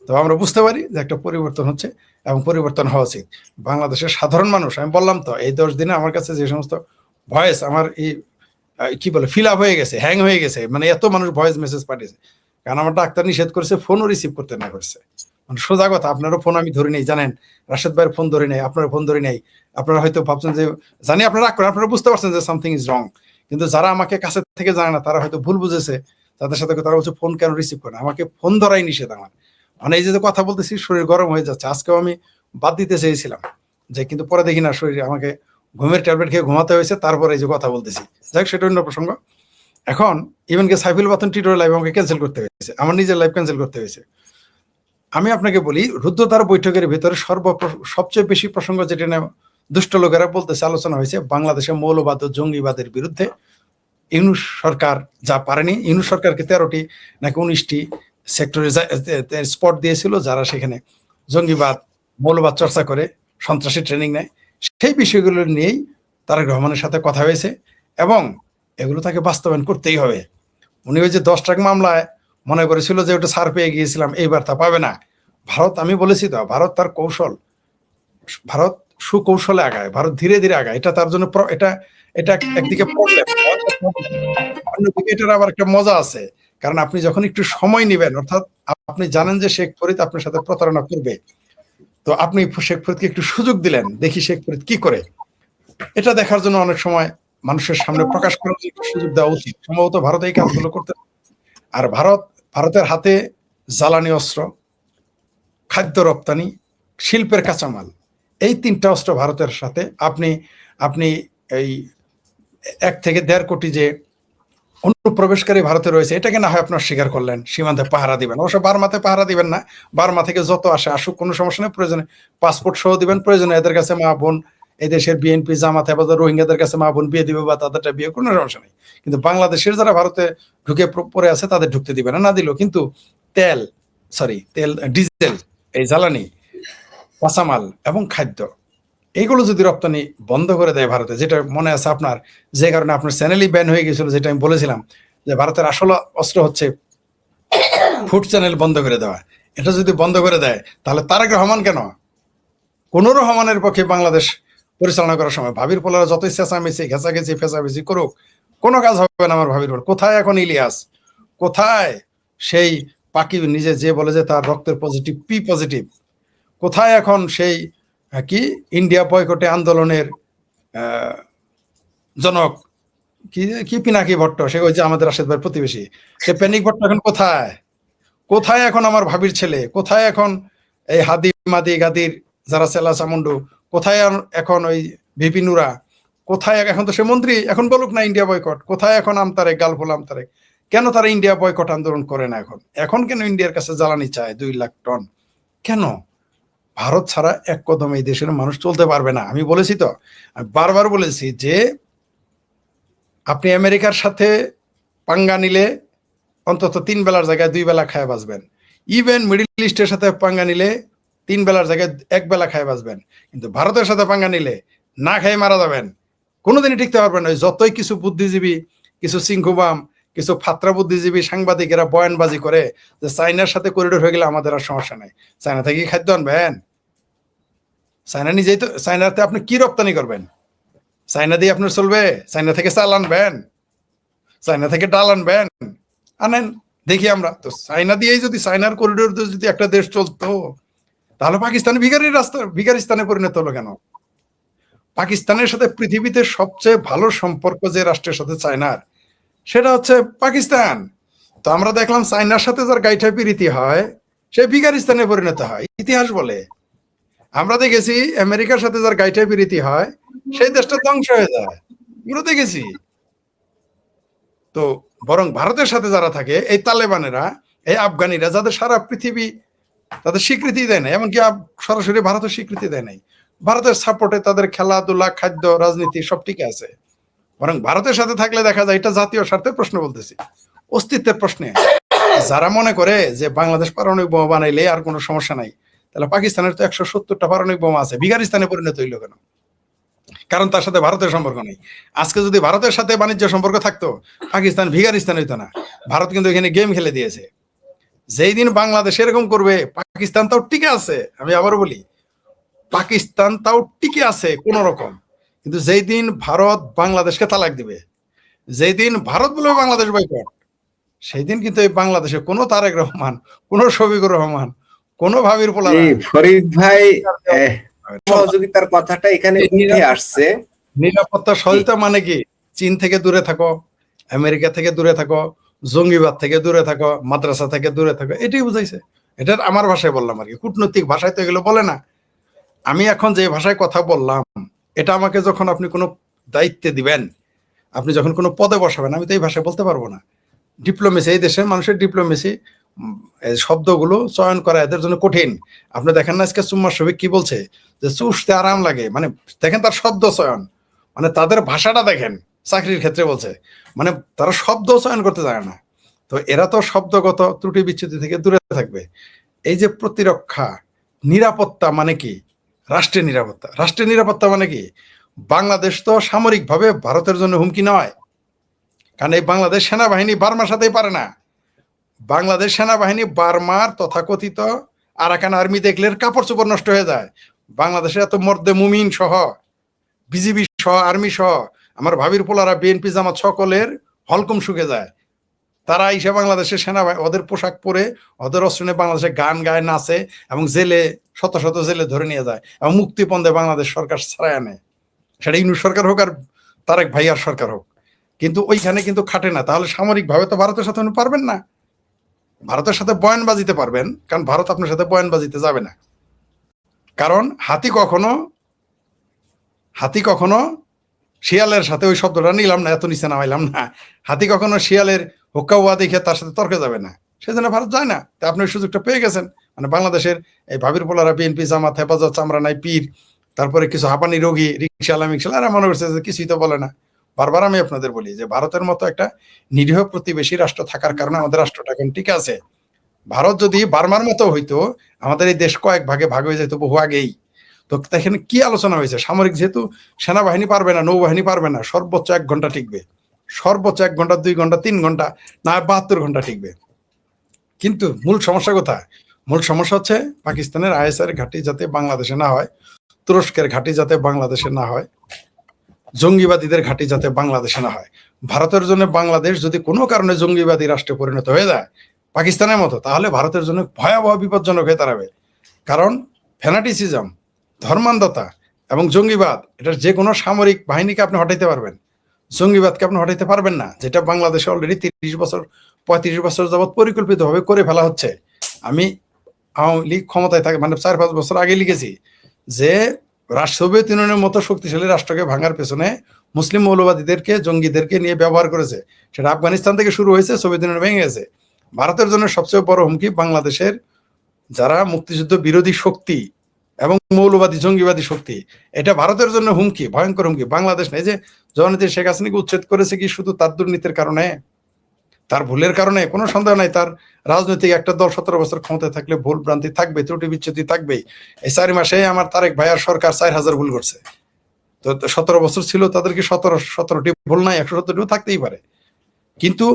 [SPEAKER 2] তবে আমরা বুঝতে পারি যে একটা পরিবর্তন হচ্ছে এবং পরিবর্তন হওয়া উচিত। বাংলাদেশের সাধারণ মানুষ, আমি বললাম তো, এই 10 দিনে আমার কাছে যে সমস্ত ভয়েস, আমার এই কি বলে, ফিল আপ হয়ে গেছে, হ্যাং হয়ে গেছে, মানে এত মানুষ ভয়েস মেসেজ পাঠিয়েছে। কারণ আমার ডাক্তার নিষেধ করেছে, ফোনও রিসিভ করতে না করছে। মানে সোজা কথা, আপনারও ফোন আমি ধরি নেই, জানেন, রাশেদ ভাইয়ের ফোন ধরি নাই, আপনার ফোন ধরি নাই। আপনারা হয়তো ভাবছেন যে, জানি আপনারা রাগ করেন, আপনারা বুঝতে পারছেন যে সামথিং ইজ রং, কিন্তু যারা আমাকে কাছে থেকে জানে না, তারা হয়তো ভুল বুঝেছে, তাদের সাথে তারা বলছে ফোন কেন রিসিভ করে না। আমাকে ফোন ধরাই নিষেধ আমার। মানে এই যে কথা বলতেছি, শরীর গরম হয়ে যাচ্ছে। আজকেও আমি বাদ দিতে চেয়েছিলাম, যে কিন্তু পরে দেখি না, শরীরে আমাকে ঘুমের ট্যাবলেট খেয়ে ঘুমাতে হয়েছে, তারপরে এই যে কথা বলতেছি। যাই হোক, সেটা অন্য প্রসঙ্গ। এখন ইভেনকে সাইফুল বাতন টিটোর লাইভ আমাকে ক্যান্সেল করতে হয়েছে, আমার নিজের লাইভ ক্যান্সেল করতে হয়েছে। আমি আপনাকে বলি, রুদ্ধতার বৈঠকের ভিতরে সবচেয়ে বেশি প্রসঙ্গ যেটা নিয়ে দুষ্ট লোকেরা বলতেছে, আলোচনা হয়েছে, বাংলাদেশে মৌলবাদ ও জঙ্গিবাদের বিরুদ্ধে ইউনূস সরকার যা পারেনি। ইউনূস সরকারকে 13টি নাকি 19টি সেক্টরে স্পট দিয়েছিল, যারা সেখানে জঙ্গিবাদ, মৌলবাদ চর্চা করে, সন্ত্রাসী ট্রেনিং নেয়। সেই বিষয়গুলো নিয়েই তারেক রহমানের সাথে কথা হয়েছে এবং এগুলো তাকে বাস্তবায়ন করতেই হবে। উনি ওই যে 10 ট্রাক মামলায় মনে করেছিল যে ওটা ছাড় পেয়ে গিয়েছিলাম, এইবার তা পাবে না। ভারত, আমি বলেছি তো, ভারত তার কৌশল, ভারত সুকৌশলে আগায়, ভারত ধীরে ধীরে আগায়। এটা তার জন্য এটা এটা একদিকে প্রবলেম, অন্যদিকে এটার আবার একটা মজা আছে। কারণ আপনি যখন একটু সময় নেবেন, অর্থাৎ আপনি জানেন যে শেখ ফরিদ আপনার সাথে প্রতারণা করবে, তো আপনি শেখ ফরিদকে একটু সুযোগ দিলেন, দেখি শেখ ফরিদ কি করে। এটা দেখার জন্য অনেক সময় মানুষের সামনে প্রকাশ করার একটা সুযোগ দেওয়া উচিত। সম্ভবত ভারত এই কাজগুলো করতে। আর ভারতের হাতে জ্বালানি অস্ত্র, খাদ্য রপ্তানি, শিল্পের কাঁচামাল, এই 3টা অস্ত্র ভারতের সাথে। আপনি আপনি এই 1 থেকে 1.5 কোটি যে অনুপ্রবেশকারী ভারতে রয়েছে, এটাকে না হয় আপনার স্বীকার করলেন, সীমান্তে পাহারা দিবেন। অবশ্য বার্মাতে পাহারা দিবেন না, বার্মা থেকে যত আসে আসুক, কোনো সমস্যা নেই। প্রয়োজনে পাসপোর্ট সহ দিবেন, প্রয়োজনে এদের কাছে মা বোন, এই দেশের বিএনপি জামাত হেফাজত রোহিঙ্গাদের কাছে মা বোন বিয়ে দিবে বা তাদেরটা বিয়ে, কোনো সমস্যা নেই। কিন্তু বাংলাদেশের যারা ভারতে ঢুকে পড়ে আছে তাদের ঢুকতে দিবে না, না দিলেও। কিন্তু তেল, ডিজেল, এই জ্বালানি, কাঁচামাল এবং খাদ্য, এইগুলো যদি রপ্তানি বন্ধ করে দেয় ভারতে, যেটা মনে আছে আপনার, যে কারণে আপনার চ্যানেলই ব্যান হয়ে গেছিল, যেটা আমি বলেছিলাম যে ভারতের আসল অস্ত্র হচ্ছে ফুড চ্যানেল বন্ধ করে দেওয়া। এটা যদি বন্ধ করে দেয়, তাহলে তারেক রহমান কেন, কোন রহমানের পক্ষে বাংলাদেশ পরিচালনা করার সময় ভাবির পোলারা যতই চেঁচামেচি ঘেঁচাঘেঁচি ফেঁচামেচি করুক, কোনো কাজ হবে না আমার ভাবির পোলা। কোথায় এখন ইলিয়াস, কোথায় সেই পাকি, নিজে যে বলে যে তার রক্তের পজিটিভ, পি পজিটিভ, কোথায় এখন সেই কি ইন্ডিয়া বয়কটে আন্দোলনের জনক, কি কি পিনাকি ভট্ট, সে ওই যে আমাদের রাশেদ ভাইয়ের প্রতিবেশী, সে প্যানিক ভট্ট এখন কোথায়? কোথায় এখন আমার ভাবির ছেলে? কোথায় এখন এই হাদি মাদি গাদির যারা চেলা চামুন্ডু? কোথায় এখন ওই ভিপি নুরা? কোথায় এখন? তো সে মন্ত্রী, এখন বলুক না ইন্ডিয়া বয়কট। কোথায় এখন আমতারেক, গালফুল আমতারেক? কেন তারা ইন্ডিয়া বয়কট আন্দোলন করে না এখন? এখন কেন ইন্ডিয়ার কাছে জ্বালানি চায় 2 লাখ টন? কেন? ভারত ছাড়া এক কদম এই দেশের মানুষ চলতে পারবে না। আমি বলেছি তো, আমি বারবার বলেছি যে আপনি আমেরিকার সাথে পাঙ্গা নিলে অন্তত 3 বেলার জায়গায় 2 বেলা খায় বাঁচবেন। ইভেন মিডল ইস্টের সাথে পাঙ্গা নিলে 3 বেলার জায়গায় 1 বেলা খায় বাঁচবেন। কিন্তু ভারতের সাথে পাঙ্গা নিলে না খেয়ে মারা যাবেন, কোনোদিনই টিকতে পারবেন না। যতই কিছু বুদ্ধিজীবী, কিছু সিংকুবাম, কিছু ফাত্রা বুদ্ধিজীবী সাংবাদিকেরা বয়ানবাজি করে যে চাইনার সাথে করিডোর হয়ে গেলে আমাদের আর সমস্যা নাই, চায়না থেকে খাদ্য আনবেন? চায়না নিজেই তো, চায়নাতে আপনি কি রপ্তানি করবেন? চায়না দিয়ে আপনার চলবে? চায়না থেকে চাল আনবেন? চায়না থেকে ডাল আনবেন? আনেন, দেখি আমরা তো। চায়না দিয়েই যদি, চায়নার করিডোর দিয়ে যদি একটা দেশ চলতো, তাহলে পাকিস্তান ভিখারিস্তানে পরিণত হলো কেন? পাকিস্তানের সাথে পৃথিবীতে সবচেয়ে ভালো সম্পর্ক যে রাষ্ট্রের সাথে চায়নার, সেটা হচ্ছে পাকিস্তান। তো আমরা দেখলাম চায়নার সাথে যার গাইঠা প্রীতি হয়, সে ভিখারিস্তানে পরিণত হয়, ইতিহাস বলে। আমরা দেখেছি আমেরিকার সাথে যার গাইঠা প্রীতি হয়, সেই দেশটা ধ্বংস হয়ে যায়, আমরা দেখেছি। তো বরং ভারতের সাথে যারা থাকে, এই তালেবানেরা, এই আফগানিরা, যাদের সারা পৃথিবী তাদের স্বীকৃতি দেয় না, এমনকি সরাসরি ভারতের স্বীকৃতি দেয় নাই, ভারতের সাপোর্টে তাদের খেলাধুলা, খাদ্য, রাজনীতি সব ঠিক আছে। বরং ভারতের সাথে থাকলে দেখা যায়, এটা জাতীয় স্বার্থের প্রশ্ন বলতেছি, অস্তিত্বের প্রশ্নে। যারা মনে করে যে বাংলাদেশ পারমাণবিক বোমা বানাইলে আর কোনো সমস্যা নাই, তাহলে পাকিস্তানের তো 170টা পারমাণবিক বোমা আছে, ভিখারিস্তানে পরিণত হইল কেন? কারণ তার সাথে ভারতের সম্পর্ক নেই। আজকে যদি ভারতের সাথে বাণিজ্য সম্পর্ক থাকতো, পাকিস্তান ভিখারিস্তান হইতো না। ভারত কিন্তু এখানে গেম খেলে দিয়েছে। যেই দিন বাংলাদেশ এরকম করবে, পাকিস্তান তাও টিকে আছে, আমি আবারও বলি, পাকিস্তান তাও টিকে আছে কোন রকম। কিন্তু যেই দিন ভারত বাংলাদেশকে তালাক দিবে, যেই দিন ভারত বলবে বাংলাদেশ বয়কট, সেই দিন কিন্তু এই বাংলাদেশে কোনো তারেক রহমান, কোনো শফিকুর রহমান, কোনো ভাবির পোলারা,
[SPEAKER 1] ফরিদ ভাই সহযোগিতার কথাটা এখানে উঠে আসছে।
[SPEAKER 2] নিরাপত্তা সহযোগিতা মানে কি? চীন থেকে দূরে থাকো, আমেরিকা থেকে দূরে থাকো, জঙ্গিবাদ থেকে দূরে থাকো, মাদ্রাসা থেকে দূরে থাকো, এটাই বুঝাইছে। এটার আমার ভাষায় বললাম আর কি, কূটনৈতিক ভাষায় তো এগুলো বলে না। আমি এখন যে ভাষায় কথা বললাম, এটা আমাকে যখন আপনি কোনো দায়িত্বে দিবেন, আপনি যখন কোনো পদে বসাবেন, আমি তো এই ভাষায় বলতে পারবো না। ডিপ্লোমেসি, এই দেশের মানুষের ডিপ্লোমেসি, শব্দগুলো চয়ন করা এদের জন্য কঠিন। আপনি দেখেন না আজকে সুম্মা শফিক কি বলছে, যে চুষতে আরাম লাগে, মানে দেখেন তার শব্দ চয়ন, মানে তাদের ভাষাটা দেখেন, চাকরির ক্ষেত্রে বলছে, মানে তারা শব্দ চয়ন করতে জানে না। তো এরা তো শব্দগত ত্রুটি বিচ্যুতি থেকে দূরে থাকবে। এই যে প্রতিরক্ষা, নিরাপত্তা মানে কি? রাষ্ট্রের নিরাপত্তা। রাষ্ট্রের নিরাপত্তা মানে কি? বাংলাদেশ তো সামরিকভাবে ভারতের জন্য হুমকি নয়, কারণ এই বাংলাদেশ সেনাবাহিনী বার্মার সাথেই পারে না। বাংলাদেশ সেনাবাহিনী বার্মার তথাকথিত আরাকান আর্মি দেখলে কাপড় চোপড় নষ্ট হয়ে যায়। বাংলাদেশের এত মর্দে মুমিন সহ, বিজিবি সহ, আর্মি সহ, আমার ভাবির পোলারা, বিএনপি জামাত সকলের হলকম শুকে যায়। তারা এসে বাংলাদেশের সেনাবাহিনী ওদের পোশাক পরে, ওদের অস্ত্র নিয়ে বাংলাদেশে গান গায়, নাচে, এবং জেলে শত শত জেলে ধরে নিয়ে যায়, এবং মুক্তিপণ দেয় বাংলাদেশ সরকার ছাড়াই আনে। সেটা ইউনিট সরকার হোক আর তারেক ভাইয়ার সরকার হোক, কিন্তু ওইখানে কিন্তু খাটে না। তাহলে সামরিক ভাবে তো ভারতের সাথে আপনি পারবেন না। ভারতের সাথে বয়ানবাজিতে পারবেন, কারণ ভারত আপনার সাথে বয়ানবাজিতে যাবে না। কারণ হাতি কখনো শিয়ালের সাথে, ওই শব্দটা নিলাম না, এত নিচে নামাইলাম না, হাতি কখনো শিয়ালের হুক্কা হুয়া দেখে তার সাথে তর্কে যাবে না, সেজন্য ভারত যায় না। তা আপনি ওই সুযোগটা পেয়ে গেছেন। মানে বাংলাদেশের এই ভাবির পোলারা, বিএনপি, জামাত, হেফাজত, চামড়া নাই পীর, তারপরে কিছু হাঁপানি রোগী, রিক্সাওয়ালা মিক্সাওয়ালা, এরা মনে করছে যে কিছুই তো বলে না। বারবার আমি আপনাদের বলি যে ভারতের মতো একটা নিরীহ প্রতিবেশী রাষ্ট্র থাকার কারণে আমাদের রাষ্ট্রটা এখন ঠিক আছে। ভারত যদি বার্মার মতো হইতো, আমাদের এই দেশ কয়েক ভাগে ভাগ হয়ে যেত বহু আগেই। তো এখানে কি আলোচনা হয়েছে? সামরিক, যেহেতু সেনাবাহিনী পারবে না, নৌবাহিনী পারবে না, সর্বোচ্চ 1 ঘন্টা টিকবে, সর্বোচ্চ 1 ঘন্টা, 2 ঘন্টা, 3 ঘন্টা, না 72 ঘন্টা টিকবে। কিন্তু মূল সমস্যা কোথায়? মূল সমস্যা হচ্ছে পাকিস্তানের আইএসআই ঘাঁটি যাতে বাংলাদেশে না হয়, তুরস্কের ঘাঁটি যাতে বাংলাদেশে না হয়, জঙ্গিবাদীদের ঘাঁটি যাতে বাংলাদেশে না হয়। ভারতের জন্য বাংলাদেশ যদি কোনো কারণে জঙ্গিবাদী রাষ্ট্রে পরিণত হয়ে যায় পাকিস্তানের মতো, তাহলে ভারতের জন্য ভয়াবহ বিপজ্জনক হয়ে দাঁড়াবে। কারণ ফ্যানাটিসিজম, ধর্মান্ধতা এবং জঙ্গিবাদ, এটার যে কোনো সামরিক বাহিনীকে আপনি হটাইতে পারবেন, জঙ্গিবাদকে আপনি হটাইতে পারবেন না, যেটা বাংলাদেশে অলরেডি 30 বছর 35 বছর যাবৎ পরিকল্পিতভাবে করে ফেলা হচ্ছে। আমি আওয়ামী লীগ ক্ষমতায় থাকে মানে 4-5 বছর আগে লিখেছি যে সোভিয়েত ইউনিয়নের মতো শক্তিশালী রাষ্ট্রকে ভাঙার পেছনে মুসলিম মৌলবাদীদেরকে, জঙ্গিদেরকে নিয়ে ব্যবহার করেছে। সেটা আফগানিস্তান থেকে শুরু হয়েছে, সোভিয়েত ইউনিয়ন ভেঙে গেছে। ভারতের জন্য সবচেয়ে বড় হুমকি বাংলাদেশের যারা মুক্তিযুদ্ধ বিরোধী শক্তি এবং মৌলবাদী জঙ্গিবাদী শক্তি, এটা ভারতের জন্য হুমকি, ভয়ঙ্কর হুমকি। বাংলাদেশ নেই যে জননীতি শেখ হাসিনাকে উচ্ছেদ করেছে কি শুধু তার দুর্নীতির কারণে, তার ভুলের কারণে? কোনো সন্দেহ নাই তার রাজনৈতিক একটা দল 17 বছর ক্ষমতায় থাকলে ভুল ভ্রান্তি থাকবে, ত্রুটি বিচ্ছুতি থাকবেই। এই 4 মাসে আমার তারেক ভাইয়ার সরকার 4000 ভুল করছে। তো 17 বছর ছিল, তাদেরকে 17টি ভুল নাই, 117টিও থাকতেই পারে। কিন্তু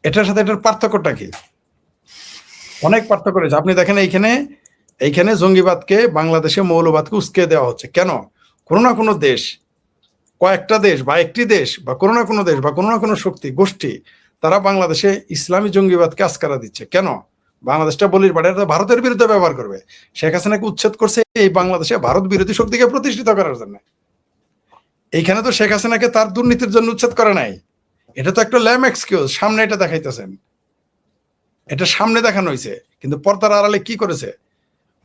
[SPEAKER 2] এটার সাথে এটার পার্থক্যটা কি? অনেক পার্থক্য রয়েছে। আপনি দেখেন এইখানে জঙ্গিবাদকে, বাংলাদেশে মৌলবাদকে উস্কে দেওয়া হচ্ছে কেন? কোনো না কোনো দেশ, কয়েকটা দেশ বা একটি দেশ বা কোনো না কোনো দেশ বা কোনো না কোনো শক্তি গোষ্ঠী, তারা বাংলাদেশে ইসলামী জঙ্গিবাদকে আস্কারা দিচ্ছে কেন? বাংলাদেশটা বলির পাড়ে, ভারতের বিরুদ্ধে ব্যবহার করবে। শেখ হাসিনাকে উচ্ছেদ করছে এই বাংলাদেশে ভারত বিরোধী শক্তিকে প্রতিষ্ঠিত করার জন্য। এইখানে তো শেখ হাসিনাকে তার দুর্নীতির জন্য উচ্ছেদ করে নাই, এটা তো একটা ল্যাম এক্সকিউজ। সামনে এটা দেখাইতেছেন, এটা সামনে দেখানো হয়েছে, কিন্তু পর্দার আড়ালে কি করেছে?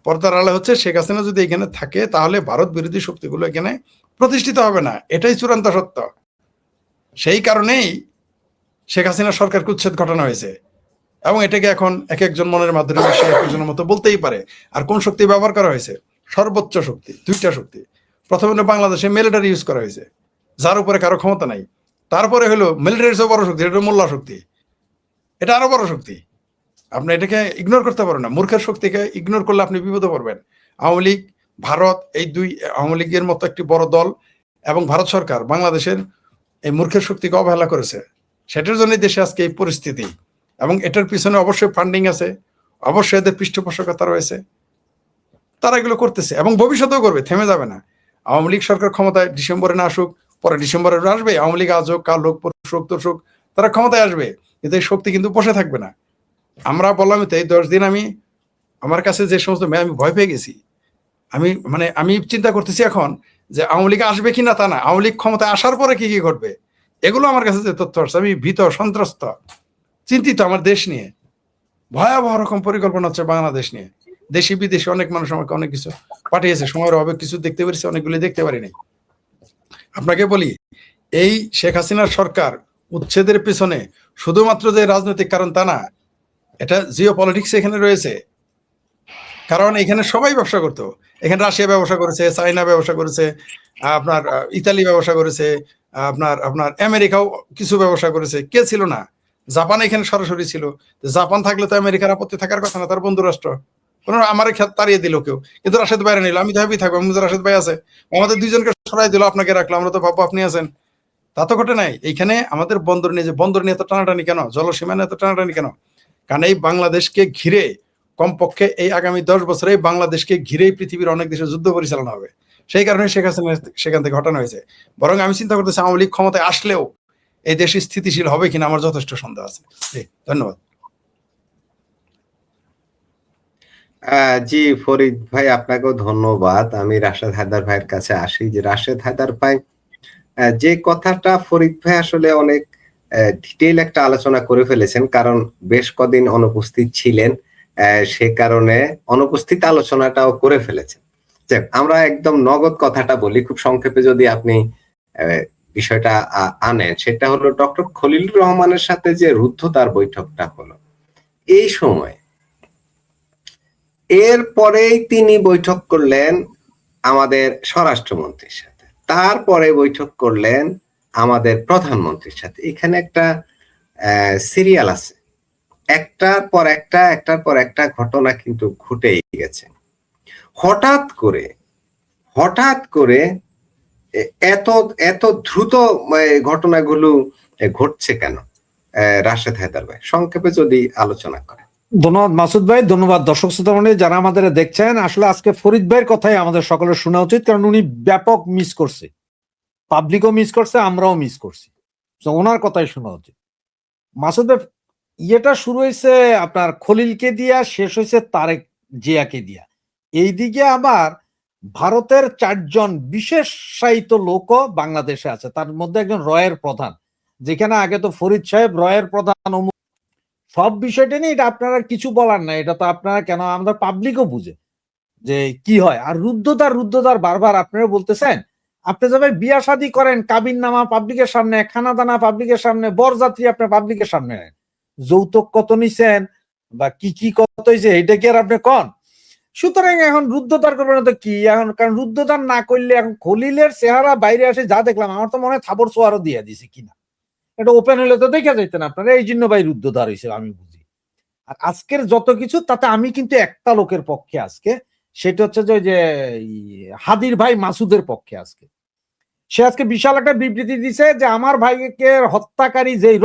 [SPEAKER 2] পর্দার আড়ালে হচ্ছে শেখ হাসিনা যদি এখানে থাকে তাহলে ভারত বিরোধী শক্তিগুলো এখানে প্রতিষ্ঠিত হবে না, এটাই চূড়ান্ত সত্য। সেই কারণেই শেখ হাসিনা সরকারকে উচ্ছেদ ঘটানো হয়েছে, এবং এটাকে এখন এক একজন মনের মাধ্যমে সে এক একজনের মতো বলতেই পারে। আর কোন শক্তি ব্যবহার করা হয়েছে? সর্বোচ্চ শক্তি, 2টা শক্তি। প্রথমে বাংলাদেশে মিলিটারি ইউজ করা হয়েছে, যার উপরে কারো ক্ষমতা নাই। তারপরে হলো মিলিটারির চেয়ে বড় শক্তি, এটা মোল্লা শক্তি, এটা আরো বড় শক্তি। আপনি এটাকে ইগনোর করতে পারেন না। মূর্খের শক্তিকে ইগনোর করলে আপনি বিপদে পড়বেন। আওয়ামী লীগ, ভারত, এই দুই, আওয়ামী লীগের মতো একটি বড় দল এবং ভারত সরকার বাংলাদেশের এই মূর্খের শক্তিকে অবহেলা করেছে। সেটার জন্য দেশে আজকে এই পরিস্থিতি, এবং এটার পিছনে অবশ্যই ফান্ডিং আছে, অবশ্যই এদের পৃষ্ঠপোষকতা রয়েছে। তারা এগুলো করতেছে এবং ভবিষ্যতেও করবে, থেমে যাবে না। আওয়ামী লীগ সরকার ক্ষমতায় ডিসেম্বরে না আসুক, পরে ডিসেম্বরে আসবে, আওয়ামী লীগ আজ হোক, কাল হোক, পরশু হোক, তরশু হোক, তারা ক্ষমতায় আসবে, কিন্তু এই শক্তি কিন্তু বসে থাকবে না। আমরা বললাম তো এই 10 দিন আমি, আমার কাছে যে সমস্ত আমি ভয় পেয়ে গেছি। আমি চিন্তা করতেছি এখন যে আওয়ামী লীগ আসবে কিনা তা না, আওয়ামী লীগ ক্ষমতায় আসার পরে কি কি ঘটবে, এগুলো আমার কাছে যে তথ্য আসছে, আমি ভীত, সন্ত্রস্ত, চিন্তিত আমার দেশ নিয়ে। ভয়াবহ রকম পরিকল্পনা হচ্ছে বাংলাদেশ নিয়ে। দেশি বিদেশি অনেক মানুষ আমাকে অনেক কিছু পাঠিয়েছে, সময়ের অভাবে কিছু দেখতে পেরেছি, অনেকগুলি দেখতে পারিনি। আপনাকে বলি, এই শেখ হাসিনার সরকার উচ্ছেদের পিছনে শুধুমাত্র যে রাজনৈতিক কারণ তা না, এটা জিও পলিটিক্স এখানে রয়েছে। কারণ এখানে সবাই ব্যবসা করতো, এখানে রাশিয়া ব্যবসা করেছে, চায়না ব্যবসা করেছে, আপনার ইতালি ব্যবসা করেছে, আপনার আপনার আমেরিকাও কিছু ব্যবসা করেছে। কে ছিল না? জাপান এখানে সরাসরি ছিল। জাপান থাকলে তো আমেরিকার আপত্তি থাকার কথা না, তার বন্ধু রাষ্ট্র। কোনো আমার খেত তাড়িয়ে দিল কেউ, কিন্তু রাশেদ বাইরে নিল, আমি তো হ্যাপি থাকবো, আমি তো রাশেদ ভাই আছে, আমাদের দুইজনকে সরাই দিল, আপনাকে রাখলো, আমরা তো ভাববো আপনি আছেন। তা তো ঘটে নাই। এইখানে আমাদের বন্দর নিয়ে, যে বন্দর নিয়ে এত টানাটানি কেন, জলসীমা নিয়ে এত টানাটানি কেন? কারণ এই বাংলাদেশকে ঘিরে, কমপক্ষে এই আগামী 10 বছরে বাংলাদেশকে ঘিরেই পৃথিবীর অনেক দেশে যুদ্ধ পরিচালনা হবে। সেই কারণে শেখ হাসিনা সেখান থেকে হটানো হয়েছে। বরং আমি চিন্তা করতেছি আওয়ামী লীগ ক্ষমতায় আসলেও এই দেশ স্থিতিশীল হবে কিনা আমার যথেষ্ট সন্দেহ আছে। ধন্যবাদ।
[SPEAKER 1] জি ফরিদ ভাই, আপনাকেও ধন্যবাদ। আমি রাশেদ হায়দার ভাইয়ের কাছে আসি। যে রাশেদ হায়দার ভাই, যে কথাটা ফরিদ ভাই আসলে অনেক ডিটেইল একটা আলোচনা করে ফেলেছেন, কারণ বেশ কদিন অনুপস্থিত ছিলেন, সে কারণে অনুপস্থিত আলোচনাটাও করে ফেলেছেন। যাক, আমরা একদম নগদ কথাটা বলি খুব সংক্ষেপে, যদি আপনি বিষয়টা আনেন। সেটা হলো ডক্টর খলিলুর রহমানের সাথে যে রুদ্ধদ্বার বৈঠকটা হলো এই সময়, এরপরেই তিনি বৈঠক করলেন আমাদের স্বরাষ্ট্রমন্ত্রীর সাথে, তারপরে বৈঠক করলেন আমাদের প্রধানমন্ত্রীর সাথে। এখানে একটা সিরিয়াল আছে, একটার পর একটা ঘটনা কিন্তু ঘটেই গেছে। হঠাৎ করে এত এত দ্রুত ঘটনাগুলো ঘটছে কেন? রাশেদ হায়দার ভাই সংক্ষেপে যদি আলোচনা করেন।
[SPEAKER 3] ধন্যবাদ মাসুদ ভাই, ধন্যবাদ দর্শক শ্রোতামণ্ডলী যারা আমাদের দেখছেন। আসলে আজকে ফরিদ ভাইয়ের কথাই আমাদের সকলের শোনা উচিত, কারণ উনি ব্যাপক মিস করছে, পাবলিকও মিস করছে, আমরাও মিস করছি, ওনার কথাই শোনা উচিত। মাসুদ ভাই, ইয়েটা শুরু হয়েছে আপনার খলিলকে দিয়া, শেষ হয়েছে তারেক জিয়াকে দিয়া। এইদিকে আবার ভারতের 4 জন বিশেষায়িত লোকও বাংলাদেশে আছে, তার মধ্যে একজন রয়ের প্রধান, যেখানে আগে তো ফরিদ সাহেব রয়ের প্রধান, সব বিষয়টা নিয়ে এটা আপনারা কিছু বলার নাই, এটা তো আপনারা কেন, আমাদের পাবলিকও বুঝে যে কি হয়। আর রুদ্ধদ্বার বারবার আপনারা বলতেছেন, আপনি যখন বিয়া শাদী করেন, কাবিন নামা পাবলিকের সামনে, খানা দানা পাবলিকের সামনে, বরযাত্রী আপনার পাবলিকের সামনে নেন, যৌতুক কত নিছেন বা কি কত হয়েছে এটা কি আর আপনি কন? সুতরাং এখন রুদ্ধদ্বার করবেন তো কি এখন, কারণ রুদ্ধদ্বার না করলে এখন খলিলের চেহারা বাইরে আসে যা দেখলাম, আমার তো মনে হয় থাবর সোয়ারও দিয়ে দিছে কিনা, এটা ওপেন হলে তো দেখা যাইতেন আপনারা, এই জন্য ভাই রুদ্ধদ্বার হয়েছে আমি বুঝি। আর আজকের যত কিছু তাতে আমি কিন্তু একটা লোকের পক্ষে আজকে, সেটা হচ্ছে যে হাদির ভাই মাসুদের পক্ষে আজকে। সে আজকে বিশাল একটা বিবৃতি দিছে যে আমার ভাইকে হত্যাকারী যেই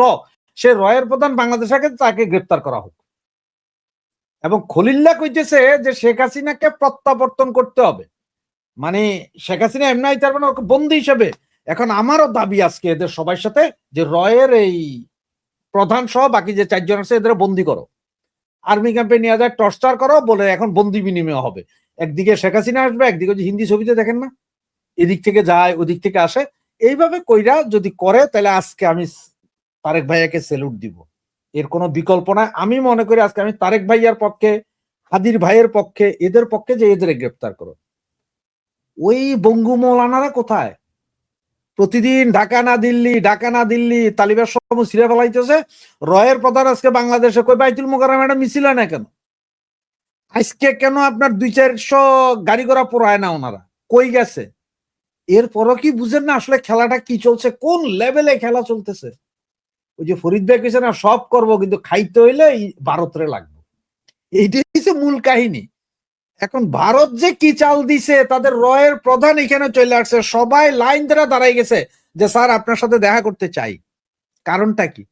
[SPEAKER 3] সে রয়ের প্রধান বাংলাদেশকে, তাকে গ্রেপ্তার করা হোক। এবং খলিল্লা কইতেছে যে শেখ হাসিনাকে প্রত্যাবর্তন করতে হবে, মানে শেখ হাসিনা এমনি আইতে পারবে না, ওকে বন্দী হিসেবে। এখন আমারও দাবি আজকে এদের সবার সাথে যে রয়ের এই প্রধান সহ বাকি যে 4 জন আছে এদের বন্দী করো, আর্মি ক্যাম্পে নিয়ে যায়, টর্চার করো, বলে এখন বন্দি বিনিময় হবে। একদিকে শেখ হাসিনা আসবে, একদিকে যে হিন্দি ছবিতে দেখেন না, এদিক থেকে যায় ওদিক থেকে আসে, এইভাবে কইরা যদি করে তাহলে আজকে আমি তারেক ভাইয়াকে সেলুট দিব, এর কোনো বিকল্প নাই। আমি মনে করি আজকে আমি তারেক ভাইয়ার পক্ষে, হাদির ভাইয়ের পক্ষে, এদের পক্ষে যে এদের গ্রেপ্তার করো। ওই বঙ্গু মৌলানারা কোথায়? প্রতিদিন ঢাকা না দিল্লি তালিবান সব ছিঁড়ে ফেলাইতেছে। রয়ের প্রধান আজকে বাংলাদেশে কই বাইতুল মোকাররমে একটা মিছিল হয় না কেন? আজকে কেন আপনার 200-400 গাড়ি ঘোড়া পোড়ায় না ওনারা? কই গেছে? এরপরও কি বুঝেন না আসলে খেলাটা কি চলছে, কোন লেভেলে খেলা চলতেছে? ওই যে ফরিদ ভাই কইছে না, সব করবো কিন্তু খাইতে হইলে ভারতরে লাগবে, এইটাই হচ্ছে মূল কাহিনী। এখন ভারত যে কি চাল দিছে, তাদের রয়ের প্রধান এখানে চলে আসছে, সবাই লাইন ধরে দাঁড়াই গেছে যে স্যার আপনার সাথে দেখা করতে চাই। কারণটা কি?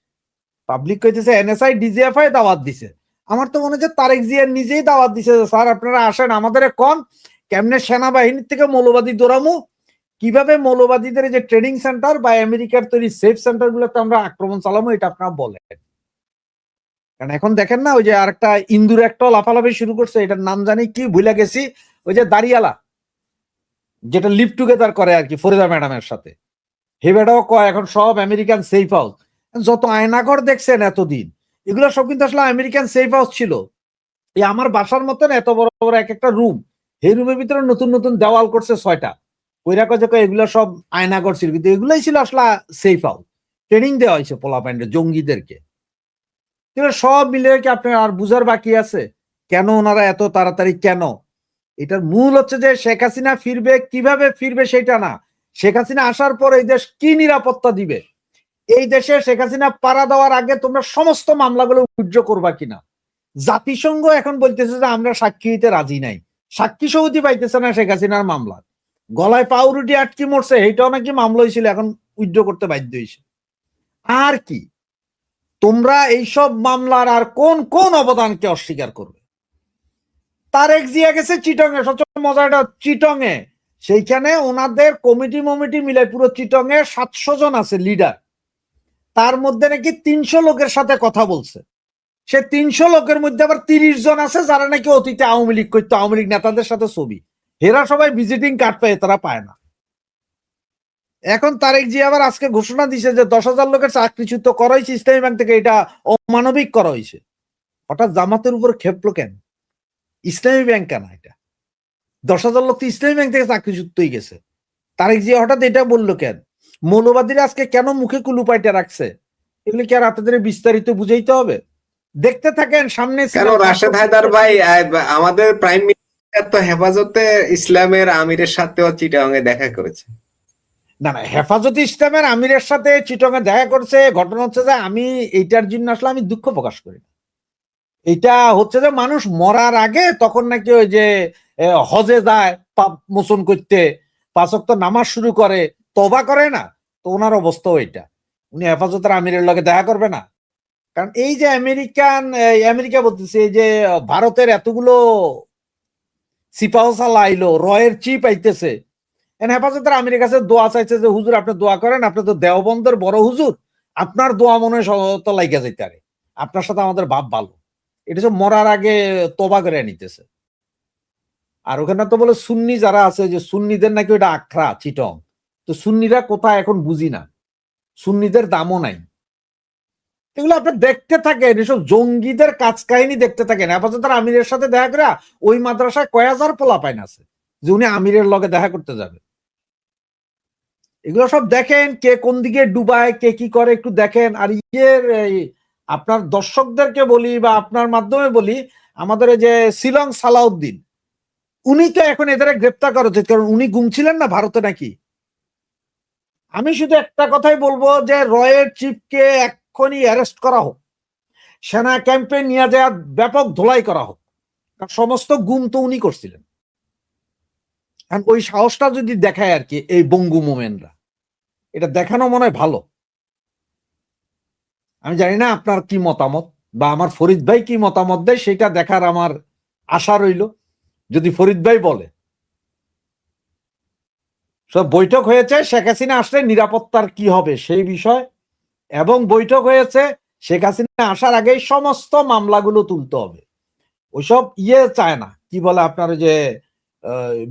[SPEAKER 3] পাবলিক কইতেছে এনএসআই ডিজিএফআই দাওয়াত দিছে। আমার তো মনে হচ্ছে তারেক জিয়া নিজেই দাওয়াত দিছে যে স্যার আপনারা আসেন, আমাদের কোন কেমনে সেনাবাহিনীর থেকে মৌলবাদী দৌড়ামু, কিভাবে মৌলবাদীদের যে ট্রেনিং সেন্টার বা আমেরিকার তৈরি সেফ সেন্টার গুলোতে আমরা আক্রমণ চালামো, এটা আপনারা বলেন। কারণ এখন দেখেন না, ওই যে আরেকটা ইন্দুর একটা লাফালাফি শুরু করছে, এটার নাম জানি কি ভুলে গেছি, ওই যে দাঁড়িয়ালা যেটা লিভ টুগেদার করে আর কি ফরিদা ম্যাডামের সাথে, হে বেটাও কয় এখন সব আমেরিকান সেফ হাউস। যত আয়নাঘর দেখছেন এতদিন, এগুলো সব কিন্তু আসলে আমেরিকান সেফ হাউস ছিল। এই আমার বাসার মতন এত বড় বড় এক একটা রুম, এই রুমের ভিতরে নতুন নতুন দেওয়াল করছে 6টা, কইরা কয় যে এগুলো সব আয়নাঘর ছিল, কিন্তু এগুলোই ছিল আসলে সেফ হাউস। ট্রেনিং দেওয়া হয়েছে পোলাপাইন্ডে জঙ্গিদেরকে। সব মিলে কি আপনার আর বুঝার বাকি আছে কেন ওনারা এত তাড়াতাড়ি কেন? এটার মূল হচ্ছে যে শেখ হাসিনা ফিরবে, কিভাবে ফিরবে সেটা না, শেখ হাসিনা আসার পর এই দেশ কি নিরাপত্তা দিবে, এই দেশে শেখ হাসিনা পাড়া দেওয়ার আগে তোমরা সমস্ত মামলাগুলো উইথড্র করবা কিনা। জাতিসংঘ এখন বলতেছে যে আমরা সাক্ষী দিতে রাজি নাই, সাক্ষী সমিতি পাইতেছে না শেখ হাসিনার মামলা, গলায় পাউরুটি আটকে মরছে, এইটাও নাকি মামলা হয়েছিল, এখন উইথড্র করতে বাধ্য হয়েছে। আর কি তোমরা এইসব মামলার আর কোন কোন অবদানকে অস্বীকার করবে? তারেক জিয়া গেছে চিটং এ, সবচেয়ে মজাটা চিটং এ, সেইখানে ওনাদের কমিটি মিলে পুরো চিটং এ 700 জন আছে লিডার, তার মধ্যে নাকি 300 লোকের সাথে কথা বলছে। সে 300 লোকের মধ্যে আবার 30 জন আছে যারা নাকি অতীতে আওয়ামী লীগ করতো, আওয়ামী লীগ নেতাদের সাথে ছবি, হেরা সবাই ভিজিটিং কার্ড পায়, তারা পায় না। এখন তারেক জি আবার আজকে ঘোষণা দিছে যে 10,000 লোকের চাকরিচ্যুত করা হয়েছে ইসলামী ব্যাংক থেকে, এটা অমানবিক করা হয়েছে। হঠাৎ জামাতের উপর খেপলো কেন? ইসলামী ব্যাংক কেন? এটা 10,000 লোক তো ইসলামী ব্যাংক থেকে চাকরিচ্যুত হয়ে গেছে। তারেক জি হঠাৎ এটা বললো কেন? মৌলবাদীরা আজকে কেন মুখে কুলু পাইটা রাখছে? এগুলি কি আর আপনাদের বিস্তারিত বুঝাইতে হবে? দেখতে থাকেন সামনে।
[SPEAKER 1] কেন রাশেদ হায়দার ভাই, আমাদের প্রাইম মিনিস্টার তো হেফাজতে ইসলামের আমিরের সাথেও চিটাগাঙে দেখা করেছে।
[SPEAKER 3] না না, হেফাজতে ইসলামের আমিরের সাথে চিটংয়ে দেখা করছে। ঘটনা হচ্ছে যে আমি এইটার জন্য আসলে আমি দুঃখ প্রকাশ করি। এটা হচ্ছে যে মানুষ মরার আগে তখন নাকি ওই যে হজে যায় পাপ মোচন করতে, 5 ওয়াক্ত নামাজ শুরু করে, তওবা করে না, তো ওনার অবস্থা ওইটা। উনি হেফাজতের আমিরের লগে দেখা করবে না? কারণ এই যে আমেরিকা বলতেছে, এই যে ভারতের এতগুলো সিপাহসালা আইলো, রয়ের চিপ আইতেছে, হেফাজতের আমিরের কাছে দোয়া চাইছে যে হুজুর আপনি দোয়া করেন, আপনি তো দেওবন্দের বড় হুজুর, আপনার দোয়া মনে হয় তো লাইগা যাইতে পারে, আপনার সাথে আমাদের ভাব ভালো। এটা যে মরার আগে তোবা করে নিতেছে। আর ওখানে তো বলে সুন্নি যারা আছে, যে সুন্নিদের নাকি ওটা আখড়া চিটং, তো সুন্নিরা কোথায় এখন বুঝি না, সুন্নিদের দামও নাই। এগুলো আপনি দেখতে থাকেন, এসব জঙ্গিদের কাজ কাহিনী দেখতে থাকেন। হেফাজতের আমিরের সাথে দেখা করে ওই মাদ্রাসায় কয় হাজার পোলাপাইন আছে যে উনি আমিরের লগে দেখা করতে যাবে। এগুলো সব দেখেন, কে কোন দিকে ডুবায়, কে কি করে একটু দেখেন। আর আপনার দর্শকদেরকে বলি বা আপনার মাধ্যমে বলি, আমাদের এই যে শিলং সালাউদ্দিন, উনি তো এখন এদের গ্রেপ্তার করা উচিত, কারণ উনি গুম ছিলেন না ভারতে নাকি। আমি শুধু একটা কথাই বলবো যে রয়ের চিফকে এক্ষুনি অ্যারেস্ট করা হোক, সেনা ক্যাম্পে নিয়ে যাওয়া ব্যাপক ধোলাই করা হোক, কারণ সমস্ত গুম তো উনি করছিলেন। ওই সাহসটা যদি দেখায় আর কি এই বঙ্গু মোমেনরা, এটা দেখানো মনে হয় ভালো। আমি জানি না আপনার কি মতামত, বা আমার ফরিদ ভাই কি মতামত দেয়, সেটা দেখার আমার আশা রইল। যদি ফরিদ ভাই বলে সব বৈঠক হয়েছে, শেখ হাসিনা আসলে নিরাপত্তার কি হবে সেই বিষয়, এবং বৈঠক হয়েছে শেখ হাসিনা আসার আগেই সমস্ত মামলাগুলো তুলতে হবে। ওইসব চায় না, কি বলে আপনার যে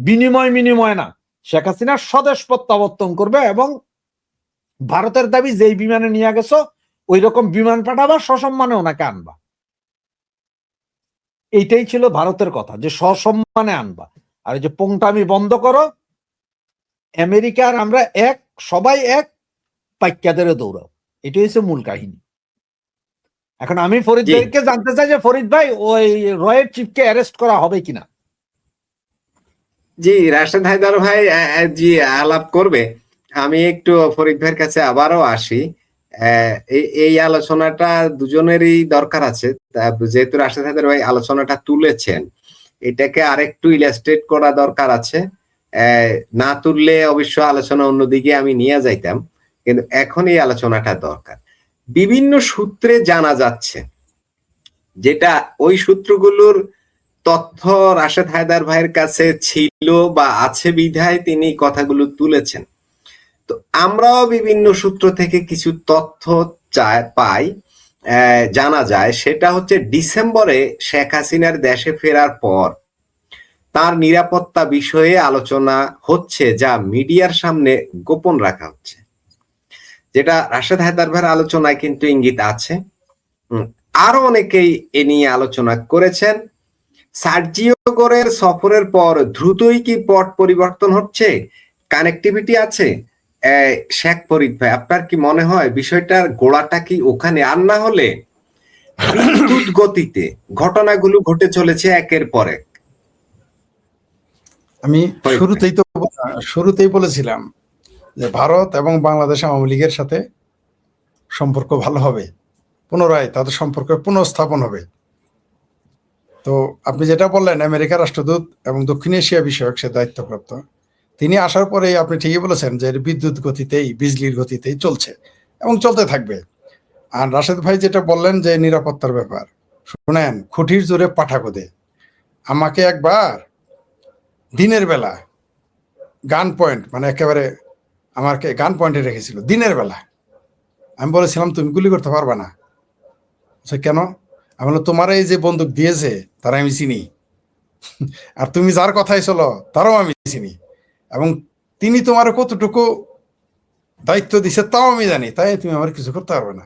[SPEAKER 3] বিনিময় না, শেখ হাসিনা স্বদেশ প্রত্যাবর্তন করবে, এবং ভারতের দাবি যেই বিমানে নিয়ে গেছো ওই রকম বিমান পাঠাবা, সসম্মানে ওনাকে আনবা। এইটাই ছিল ভারতের কথা, যে সসম্মানে আনবা। আর এই যে পোংটামি বন্ধ করো, আমেরিকার আমরা এক, সবাই এক, পাইক্যাদের দৌড়াও, এটাই হচ্ছে মূল কাহিনী। এখন আমি ফরিদ ভাইকে জানতে চাই যে ফরিদ ভাই ওই রয়ের চিফকে অ্যারেস্ট করা হবে কিনা।
[SPEAKER 1] জি, রাশেদ হায়দার ভাই জি আলাপ করবে। আমি একটু ফরিদ ভাইয়ের কাছে আবারও আসি। এই আলোচনাটা দুজনেরই দরকার আছে, যেহেতু রাশেদ হায়দার ভাই আলোচনাটা তুলেছেন, এটাকে আরেকটু ইলাস্ট্রেট করা দরকার আছে। না তুললে অবশ্য আলোচনা অন্যদিকে আমি নিয়ে যাইতাম, কিন্তু এখন এই আলোচনাটা দরকার। বিভিন্ন সূত্রে জানা যাচ্ছে, যেটা ওই সূত্রগুলোর তথ্য রাশেদ হায়দার ভাইয়ের কাছে ছিল বা আছে বিধায় তিনি কথাগুলো তুলেছেন। তো আমরাও বিভিন্ন সূত্র থেকে কিছু তথ্য পাই, জানা যায়। সেটা হচ্ছে ডিসেম্বরে শেখ হাসিনার দেশে ফেরার পর তার নিরাপত্তা বিষয়ে আলোচনা হচ্ছে, যা মিডিয়ার সামনে গোপন রাখা হচ্ছে, যেটা রাশেদ হায়দার ভাইয়ের আলোচনায় কিন্তু ইঙ্গিত আছে। আরো অনেকেই এ নিয়ে আলোচনা করেছেন। সার্জিও গোরের সফরের পর দ্রুতই কি পট পরিবর্তন হচ্ছে, কানেক্টিভিটি আছে? শেখ ফরিদ ভাই, আপনার কি মনে হয় বিষয়টার গোড়াটা কি ওখানে? আর না হলে বিদ্যুৎ গতিতে ঘটনাগুলো ঘটে চলেছে একের পর এক।
[SPEAKER 2] আমি শুরুতেই বলেছিলাম যে ভারত এবং বাংলাদেশ আওয়ামী লীগের সাথে সম্পর্ক ভালো হবে, পুনরায় তাদের সম্পর্ক পুনঃস্থাপন হবে। তো আপনি যেটা বললেন আমেরিকার রাষ্ট্রদূত এবং দক্ষিণ এশিয়া বিষয়ক সে দায়িত্বপ্রাপ্ত, তিনি আসার পরে আপনি ঠিকই বলেছেন যে বিদ্যুৎ গতিতেই, বিজলির গতিতেই চলছে এবং চলতে থাকবে। আর রাশেদ ভাই যেটা বললেন যে নিরাপত্তার ব্যাপার, শুনেন, খুঁটির জোরে পাঠা কোদে। আমাকে একবার দিনের বেলা গান পয়েন্ট, মানে একেবারে আমাকে গান পয়েন্টে রেখেছিল দিনের বেলা। আমি বলেছিলাম তুমি গুলি করতে পারবে না। কেন? আমি বললাম তোমার এই যে বন্দুক দিয়েছে তারা আমি চিনি, আর তুমি যার কথাই চলো তারাও আমি চিনি, এবং তিনি তোমার কতটুকু দায়িত্ব দিছে তাও আমি জানি, তাই তুমি আমার কিছু করতে পারবে না।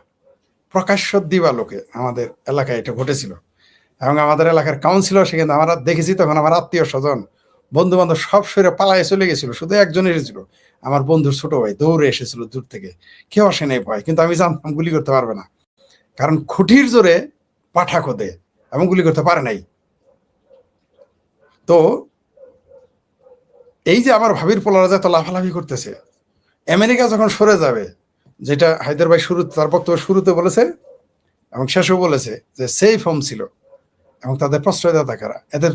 [SPEAKER 2] প্রকাশ্য দিবালোকে আমাদের এলাকায় এটা ঘটেছিল, এবং আমাদের এলাকার কাউন্সিলর সেখানে আমরা দেখেছি। তখন আমার আত্মীয় স্বজন বন্ধু বান্ধব সব সরে পালায় চলে গেছিল, শুধু একজন এসেছিল, আমার বন্ধুর ছোট ভাই দৌড়ে এসেছিল দূর থেকে। কেউ আসে নাই ভয়, কিন্তু আমি জানতাম গুলি করতে পারবে না, কারণ খুঁটির জোরে পাঠা খোদে এবং গুলি করতে পারে নাই। তো এই যে আমার ভাবির পোলারা যত লাফালাফি করতেছে, আমেরিকা যখন সরে যাবে, যেটা হায়দার ভাই শুরু তার বক্তব্য শুরুতে বলেছে এবং শেষেও বলেছে যে সেফ হোম ছিল এবং তাদের প্রশ্রয়দাতা কারা, এদের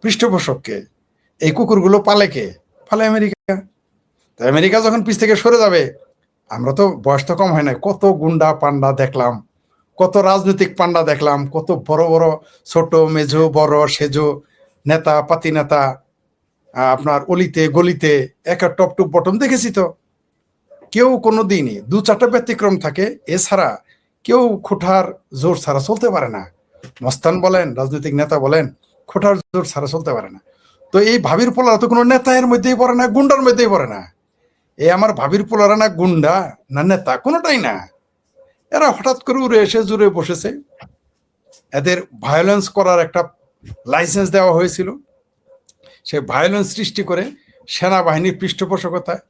[SPEAKER 2] পৃষ্ঠপোষককে, এই কুকুরগুলো পালে কে? পালে আমেরিকা। তো আমেরিকা যখন পিছ থেকে সরে যাবে, আমরা তো বয়স তো কম হয় না, কত গুন্ডা পান্ডা দেখলাম, কত রাজনৈতিক পান্ডা দেখলাম, কত বড় বড় ছোট মেজো বড় সেজো নেতা পাতি নেতা, আপনার অলিতে গলিতে একটা টপ টু বটম দেখেছি। তো কেউ কোনো দিনই, দু চারটা ব্যতিক্রম থাকে, এছাড়া কেউ খোঁটার জোর ছাড়া চলতে পারে না। মস্তান বলেন, রাজনৈতিক নেতা বলেন, খোঁটার জোর ছাড়া চলতে পারে না। তো এই ভাবির পোলারা তো কোনো নেতা এর মধ্যেই পড়ে না, গুন্ডার মধ্যেই পড়ে না। এই আমার ভাবির পোলারা না গুন্ডা না নেতা, কোনোটাই না। এরা হঠাৎ করে উড়ে এসে জুড়ে বসেছে। এদের ভায়োলেন্স করার একটা লাইসেন্স দেওয়া হয়েছিল, সে ভায়োলেন্স সৃষ্টি করে সেনাবাহিনীর পৃষ্ঠপোষকতায়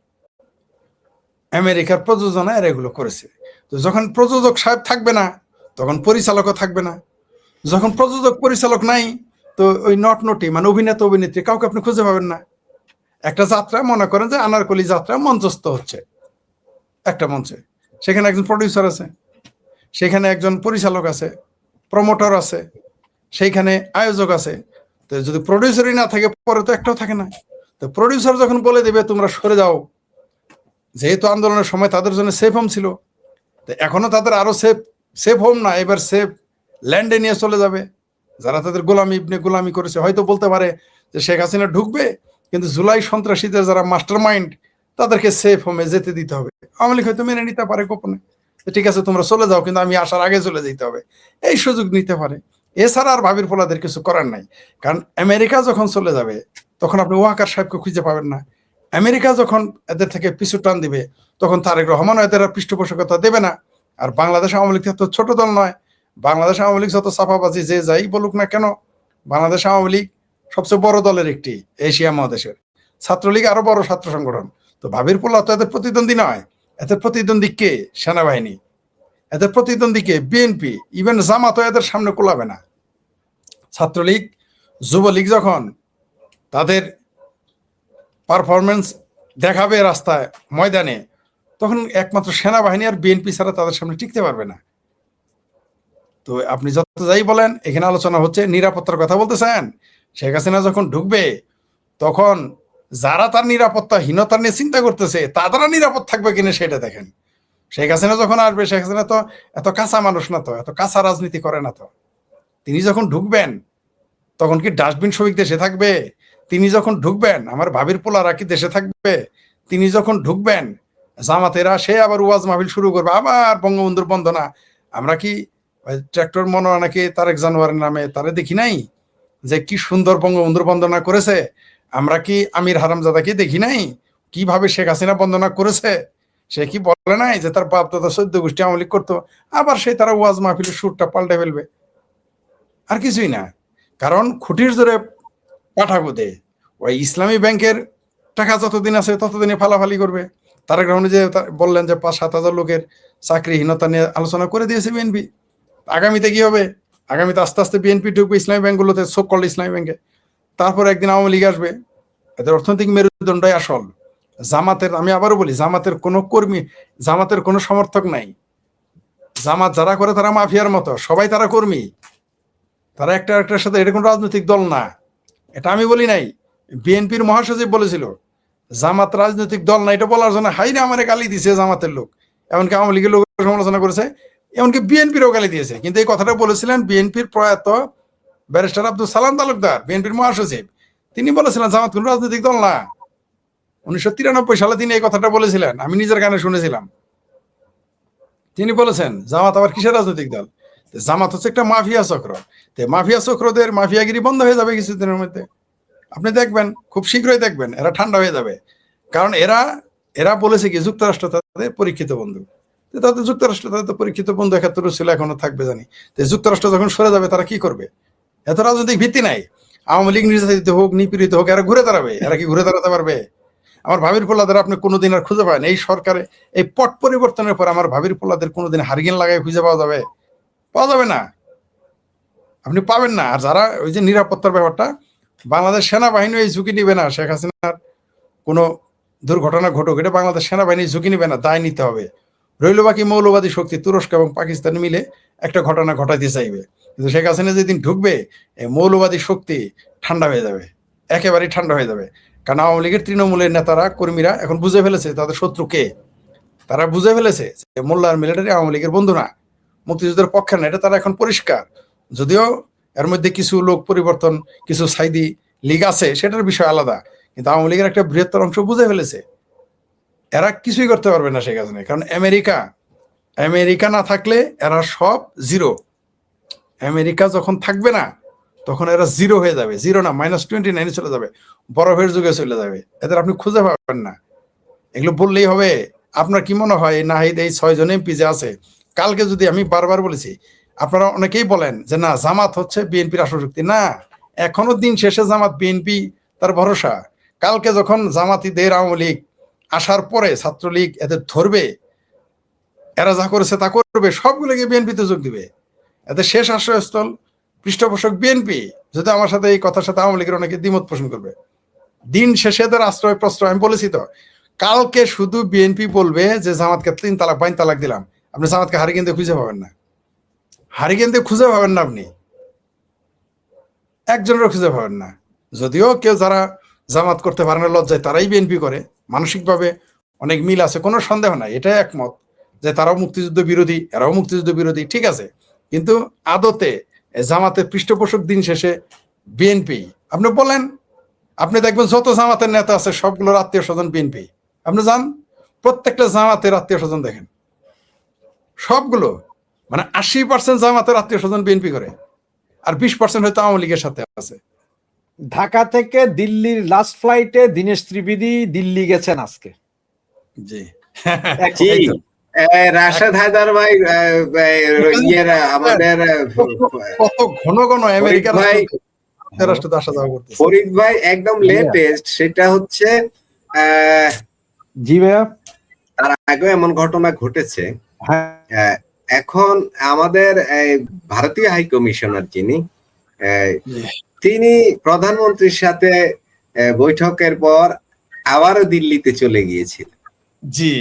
[SPEAKER 2] আমেরিকার প্রযোজনা এরা এগুলো করেছে। তো যখন প্রযোজক সাহেব থাকবে না, তখন পরিচালকও থাকবে না। যখন প্রযোজক পরিচালক নাই, তো ওই নট নটি মানে অভিনেতা অভিনেত্রী কাউকে আপনি খুঁজে পাবেন না। একটা যাত্রা মনে করেন যে আনারকলি যাত্রা মঞ্চস্থ হচ্ছে একটা মঞ্চে, সেখানে একজন প্রডিউসার আছে, সেখানে একজন পরিচালক আছে, প্রমোটর আছে, সেইখানে আয়োজক আছে। তো যদি প্রডিউসারই না থাকে, পরে তো একটাও থাকে না। তো প্রডিউসার যখন বলে দেবে তোমরা সরে যাও, যেহেতু আন্দোলনের সময় তাদের জন্য সেফ হোম ছিল, তো এখনো তাদের আরো সেফ হোম না, এবার সেফ ল্যান্ডে নিয়ে চলে যাবে। যারা তাদের গোলামি করেছে, হয়তো বলতে পারে যে শেখ হাসিনা ঢুকবে, কিন্তু জুলাই সন্ত্রাসীদের যারা মাস্টার মাইন্ড, তাদেরকে সেফ হোমে যেতে দিতে হবে। আওয়ামী লীগ হয়তো মেনে নিতে পারে গোপনে, ঠিক আছে তোমরা চলে যাও, কিন্তু আমি আসার আগে চলে যেতে হবে, এই সুযোগ নিতে পারে। এছাড়া আর ভাবির পোলাদের কিছু করার নাই। কারণ আমেরিকা যখন চলে যাবে, তখন আপনি ওয়াকার সাহেবকে খুঁজে পাবেন না। আমেরিকা যখন এদের থেকে পিছু টান দিবে, তখন তারেক রহমান এদের পৃষ্ঠপোষকতা দেবে না। আর বাংলাদেশ আওয়ামী লীগ তো ছোট দল নয়। বাংলাদেশ আওয়ামী লীগ যত চাপাবাজি যে যাই বলুক না কেন, বাংলাদেশ আওয়ামী লীগ সবচেয়ে বড় দলের একটি এশিয়া মহাদেশের। ছাত্রলীগ আরো বড় ছাত্র সংগঠন। তো ভাবির পোলা তো এদের প্রতিদ্বন্দ্বী নয়। এদের প্রতিদ্বন্দ্বী কে? সেনাবাহিনী। এদের প্রতিদ্বন্দ্বী কে? বিএনপি। ইভেন জামাতও এদের সামনে কোলাবে না। ছাত্রলীগ যুবলীগ যখন তাদের পারফরমেন্স দেখাবে রাস্তায় ময়দানে, তখন একমাত্র সেনাবাহিনী আর বিএনপি ছাড়া তাদের সামনে টিকতে পারবে না। তো আপনি যত যাই বলেন, এখানে আলোচনা হচ্ছে নিরাপত্তার কথা বলতেছেন। শেখ হাসিনা যখন ঢুকবে, তখন যারা তার নিরাপত্তাহীনতা নিয়ে চিন্তা করতেছে, তারা নিরাপদ থাকবে কিনা সেটা দেখেন। শেখ হাসিনা যখন আসবে, শেখ হাসিনা তো এত কাঁচা মানুষ না, তো এত কাঁচা রাজনীতি করে না। তো তিনি যখন ঢুকবেন, তখন কি ডাস্টবিন শ্রমিক দেশে থাকবে? তিনি যখন ঢুকবেন, আমার ভাবির পোলারা কি দেশে থাকবে? তিনি যখন ঢুকবেন, জামাতেরা সে আবার ওয়াজ মাহফিল শুরু করবে, আবার বঙ্গবন্ধুর বন্দনা। আমরা কি ট্রাক্টর মনোয়া নাকি তারেক জানোয়ারের নামে তারে দেখি নাই যে কি সুন্দর বঙ্গবন্ধুর বন্দনা করেছে? আমরা কি আমির হারামজাদাকে দেখি নাই কিভাবে শেখ হাসিনা বন্দনা করেছে? সে কি বলে নাই যে তার বাপ দাদা 14 গোষ্ঠী আওয়ামী লীগ করতো? আবার সেই তারা ওয়াজ মাহফিলের সুরটা পাল্টে ফেলবে, আর কিছুই না। কারণ খুঁটির জোরে পাঠাবো দে, ওই ইসলামী ব্যাংকের টাকা যতদিন আছে ততদিনে ফালাফালি করবে। তারেক রহমান যে বললেন যে 5-7 হাজার লোকের চাকরিহীনতা নিয়ে আলোচনা করে দিয়েছে বিএনপি। আগামীতে কি হবে? আগামীতে আস্তে আস্তে বিএনপি ঢুকবে ইসলামী ব্যাংকগুলোতে, সো কল্ড ইসলামী ব্যাংকে। তারপর একদিন আওয়ামী লীগ আসবে। এদের অর্থনৈতিক মেরুদণ্ডই আসল। জামাতের, আমি আবারও বলি, জামাতের কোনো কর্মী, জামাতের কোনো সমর্থক নাই। জামাত যারা করে তারা মাফিয়ার মতো, সবাই তারা কর্মী। তারা একটা একটার সাথে, এটা কোনো রাজনৈতিক দল না। এটা আমি বলি নাই, বিএনপির মহাসচিব বলেছিল জামাত রাজনৈতিক দল না। এটা বলার জন্য হাইরে আমারে গালি দিছে জামাতের লোক, এমনকি আওয়ামী লীগের লোক সমালোচনা করেছে, এমনকি বিএনপিরও গালি দিয়েছে। কিন্তু এই কথাটা বলেছিলেন বিএনপির প্রয়াত ব্যারিস্টার আব্দুল সালাম তালুকদার, বিএনপির মহাসচিব। তিনি বলেছিলেন জামাত কোন রাজনৈতিক দল না। 1993 সালে তিনি এই কথাটা বলেছিলেন, আমি নিজের গানে শুনেছিলাম। তিনি বলেছেন জামাত আবার কিসের রাজনৈতিক দল? জামাত হচ্ছে একটা মাফিয়া চক্র। মাফিয়া চক্রদের মাফিয়াগিরি বন্ধ হয়ে যাবে কিছুদিনের মধ্যে। আপনি দেখবেন, খুব শীঘ্রই দেখবেন এরা ঠান্ডা হয়ে যাবে। কারণ এরা এরা বলেছে কি যুক্তরাষ্ট্র তাদের পরীক্ষিত বন্ধু, তাদের যুক্তরাষ্ট্র তাদের পরীক্ষিত বন্ধু 71 ছিল, এখনো থাকবে জানি। তো যুক্তরাষ্ট্র যখন সরে যাবে তারা কি করবে? এত রাজনৈতিক ভিত্তি নাই। আওয়ামী লীগ নির্যাতিত হোক, নিপীড়িত হোক, এরা ঘুরে দাঁড়াবে? এরা কি ঘুরে দাঁড়াতে পারবে? আমার ভাবির পোলাদের আপনি কোনোদিন আর খুঁজে পাবেন? এই সরকারে এই পট পরিবর্তনের পর আমার ভাবির পোলাদের কোনোদিন হারিকেন লাগায় খুঁজে পাওয়া যাবে? পাওয়া যাবে না, আপনি পাবেন না। আর যারা ওই যে নিরাপত্তার ব্যাপারটা, বাংলাদেশ সেনাবাহিনী এই ঝুঁকি নিবে না। শেখ হাসিনার কোনো দুর্ঘটনা ঘটুক, এটা বাংলাদেশ সেনাবাহিনী ঝুঁকি নিবে না, দায় নিতে হবে। রইল বাকি মৌলবাদী শক্তি, তুরস্ক এবং পাকিস্তান মিলে একটা ঘটনা ঘটাইতে চাইবে, কিন্তু শেখ হাসিনা যেদিন ঢুকবে এই মৌলবাদী শক্তি ঠান্ডা হয়ে যাবে, একেবারেই ঠান্ডা হয়ে যাবে। কারণ আওয়ামী লীগের তৃণমূলের নেতারা, কর্মীরা এখন বুঝে ফেলেছে তাদের শত্রু কে। তারা বুঝে ফেলেছে যে মোল্লা আর মিলিটারি আওয়ামী লীগের বন্ধু না, মুক্তিযুদ্ধের পক্ষে না, এটা তারা এখন পরিষ্কার। যদিও এর মধ্যে কিছু লোক পরিবর্তন, কিছু সাইদি লীগ আছে, সেটার বিষয় আলাদা, কিন্তু আওয়ামী লীগের একটা বৃহত্তর অংশ বুঝে ফেলেছে এরা কিছুই করতে পারবে না শেখ হাসিনা। কারণ আমেরিকা না থাকলে এরা সব জিরো। আমেরিকা যখন থাকবে না তখন এরা জিরো হয়ে যাবে, জিরো না -29 চলে যাবে, বরফের যুগে চলে যাবে। এদের আপনি খুঁজে পাবেন না। এগুলো বললেই হবে? আপনার কি মনে হয় নাহিদ এই 6 জন এমপি যে আছে, কালকে যদি, আমি বারবার বলেছি, আপনারা অনেকেই বলেন যে না জামাত হচ্ছে বিএনপির আসল শক্তি, না, এখনো দিন শেষে জামাত বিএনপি তার ভরসা। কালকে যখন জামাতিদের আওয়ামী লীগ আসার পরে ছাত্রলীগ এদের ধরবে, এরা যা করেছে তা করবে, সবগুলোকে বিএনপিতে যোগ দিবে। এদের শেষ আশ্রয়স্থল, পৃষ্ঠপোষক বিএনপি। যদি আমার সাথে এই কথার সাথে আওয়ামী লীগের অনেকে দ্বিমত পোষণ করবে, দিন শেষে এদের আশ্রয় প্রশ্রয়, আমি বলেছি তো, কালকে শুধু বিএনপি বলবে যে জামাতকে 3 তালাক 5 তালাক দিলাম, আপনি জামাতকে হারিকেন দিয়ে খুঁজে পাবেন না, হারিকেন দিয়ে খুঁজে পাবেন না, আপনি একজনেরও খুঁজে পাবেন না। যদিও কেউ যারা জামাত করতে পারে না লজ্জায়, তারাই বিএনপি করে, মানসিকভাবে অনেক মিল আছে, কোনো সন্দেহ নাই, এটাই একমত যে তারাও মুক্তিযুদ্ধ বিরোধী, এরাও মুক্তিযুদ্ধ বিরোধী, ঠিক আছে। কিন্তু আদতে জামাতের পৃষ্ঠপোষক দিন শেষে বিএনপি। আপনি বলেন, আপনি দেখবেন যত জামাতের নেতা আছে সবগুলোর আত্মীয় স্বজন বিএনপি। আপনি যান প্রত্যেকটা জামাতের আত্মীয় স্বজন দেখেন, সবগুলো, মানে 80% জামাতের আত্মীয় স্বজন বিএনপি করে, আর 20% হয়তো আওয়ামী লীগের সাথে আছে।
[SPEAKER 3] ঢাকা থেকে দিল্লির লাস্ট ফ্লাইটে দীনেশ ত্রিবেদী দিল্লি গেছেন আজকে।
[SPEAKER 2] জি
[SPEAKER 1] জি, রাশেদ হায়দার ভাই, আমাদের
[SPEAKER 2] কত ঘন ঘন আমেরিকার রাষ্ট্রদূত আসা যাওয়া করতেছে।
[SPEAKER 1] ফরিদ ভাই একদম লেটেস্ট, সেটা হচ্ছে
[SPEAKER 3] জি ভাইয়া,
[SPEAKER 1] তার আগে এমন ঘটনা ঘটেছে।
[SPEAKER 3] হ্যাঁ,
[SPEAKER 1] এখন আমাদের ভারতীয় হাই কমিশনার যিনি, তিনি প্রধানমন্ত্রীর সাথে বৈঠকের পর আবারও দিল্লিতে চলে গিয়েছিলেন।
[SPEAKER 2] জি,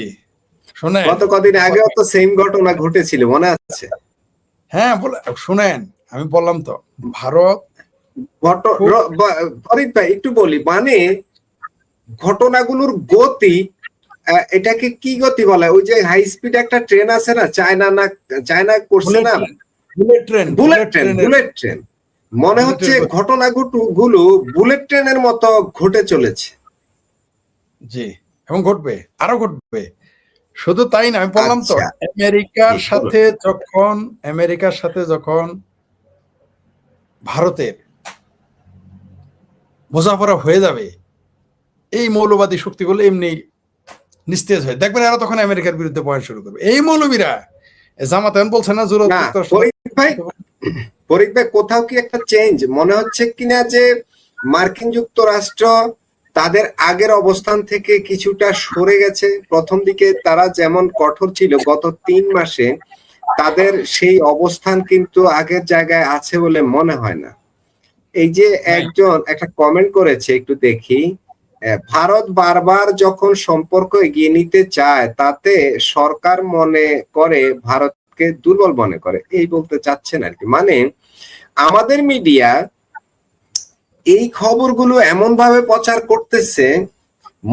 [SPEAKER 2] শুনেন,
[SPEAKER 1] গত কদিন আগেও তো সেম ঘটনা ঘটেছিল, মনে আছে?
[SPEAKER 2] হ্যাঁ শুনেন, আমি বললাম তো ভারত,
[SPEAKER 1] ফরিদ ভাই একটু বলি, মানে ঘটনাগুলোর গতি, এটাকে কি গতি বলে? ওই যে হাই স্পিড একটা ট্রেন আছে না, চায়না করছে না, বুলেট ট্রেন, মনে হচ্ছে ঘটনাগুলো বুলেট ট্রেনের মতো ঘটে চলেছে।
[SPEAKER 2] জি, এবং ঘটবে, আরো ঘটবে। শুধু তাই না, আমি বললাম তো আমেরিকার সাথে যখন ভারতের বোঝাপড়া হয়ে যাবে, এই মৌলবাদী শক্তিগুলো এমনি নিস্তেজ হয়ে দেখবেন, এরা তখন আমেরিকার বিরুদ্ধে বয়ান শুরু করবে। এই মৌলবীরা জামাত এখন বলছে না
[SPEAKER 1] ফরিদ ভাই, কোথাও কি একটা চেঞ্জ মনে হচ্ছে কিনা, যে মার্কিন যুক্তরাষ্ট্র তাদের আগের অবস্থান থেকে কিছুটা সরে গেছে? প্রথম দিকে তারা যেমন কঠোর ছিল, গত 3 মাসে তাদের সেই অবস্থান কিন্তু আগের জায়গায় আছে বলে মনে হয় না। এই যে একজন একটা কমেন্ট করেছে, একটু দেখি। ভারত বারবার যখন সম্পর্ক এগিয়ে নিতে চায়, তাতে সরকার মনে করে ভারতকে দুর্বল মনে করে, এই বলতে চাচ্ছেন আর কি। মানে আমাদের মিডিয়া এই খবরগুলো এমন ভাবে প্রচার করতেছে,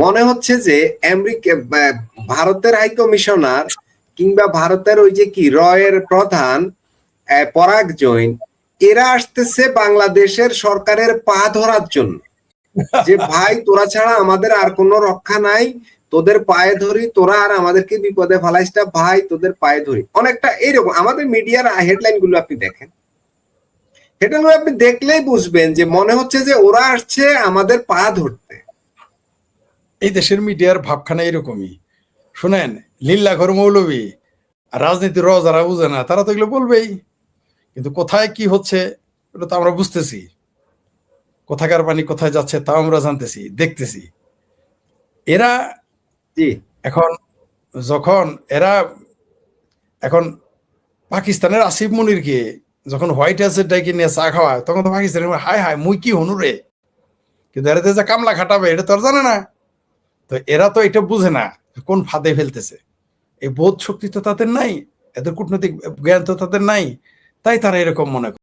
[SPEAKER 1] মনে হচ্ছে যে ভারতের হাই কমিশনার কিংবা ভারতের ওই যে কি রয়ের প্রধান পরাগ জৈন, এরা আসতেছে বাংলাদেশের সরকারের পা ধরার জন্য, যে ভাই তোরা ছাড়া আমাদের আর কোনো রক্ষা নাই, তোদের পায়ে ধরি, তোরা আর আমাদেরকে বিপদে ফেলাইস না ভাই, তোদের পায়ে ধরি। অনেকটা এইরকম আমাদের মিডিয়ার হেডলাইন গুলো আপনি দেখেন, হেডলাইন আপনি দেখলেই বুঝবেন যে মনে হচ্ছে যে ওরা আসছে আমাদের পা ধরতে।
[SPEAKER 2] এই দেশের মিডিয়ার ভাবখানা এরকমই। শুনেন, লিল্লাখোর মৌলবী আর রাজনীতির যারা বুঝে না তারা তো এগুলো বলবেই, কিন্তু কোথায় কি হচ্ছে ওটা তো আমরা বুঝতেছি, কোথাকার পানি কোথায় যাচ্ছে তাও আমরা জানতেছি, দেখতেছি। এরা
[SPEAKER 1] জি
[SPEAKER 2] এখন যখন এরা এখন পাকিস্তানের আসিফ মনিরকে যখন হোয়াইট হাউসের ডাইকে নিয়ে চা খাওয়ায়, তখন তো পাকিস্তানের হায় হায় মুই কি হনু রে, কিন্তু এরা যে কামলা খাটাবে এটা তো আর জানে না। তো এরা তো এটা বুঝে না কোন ফাঁদে ফেলতেছে, এই বোধ শক্তি তো তাদের নাই, এদের কূটনৈতিক জ্ঞান তো তাদের নাই, তাই তারা এরকম মনে করে।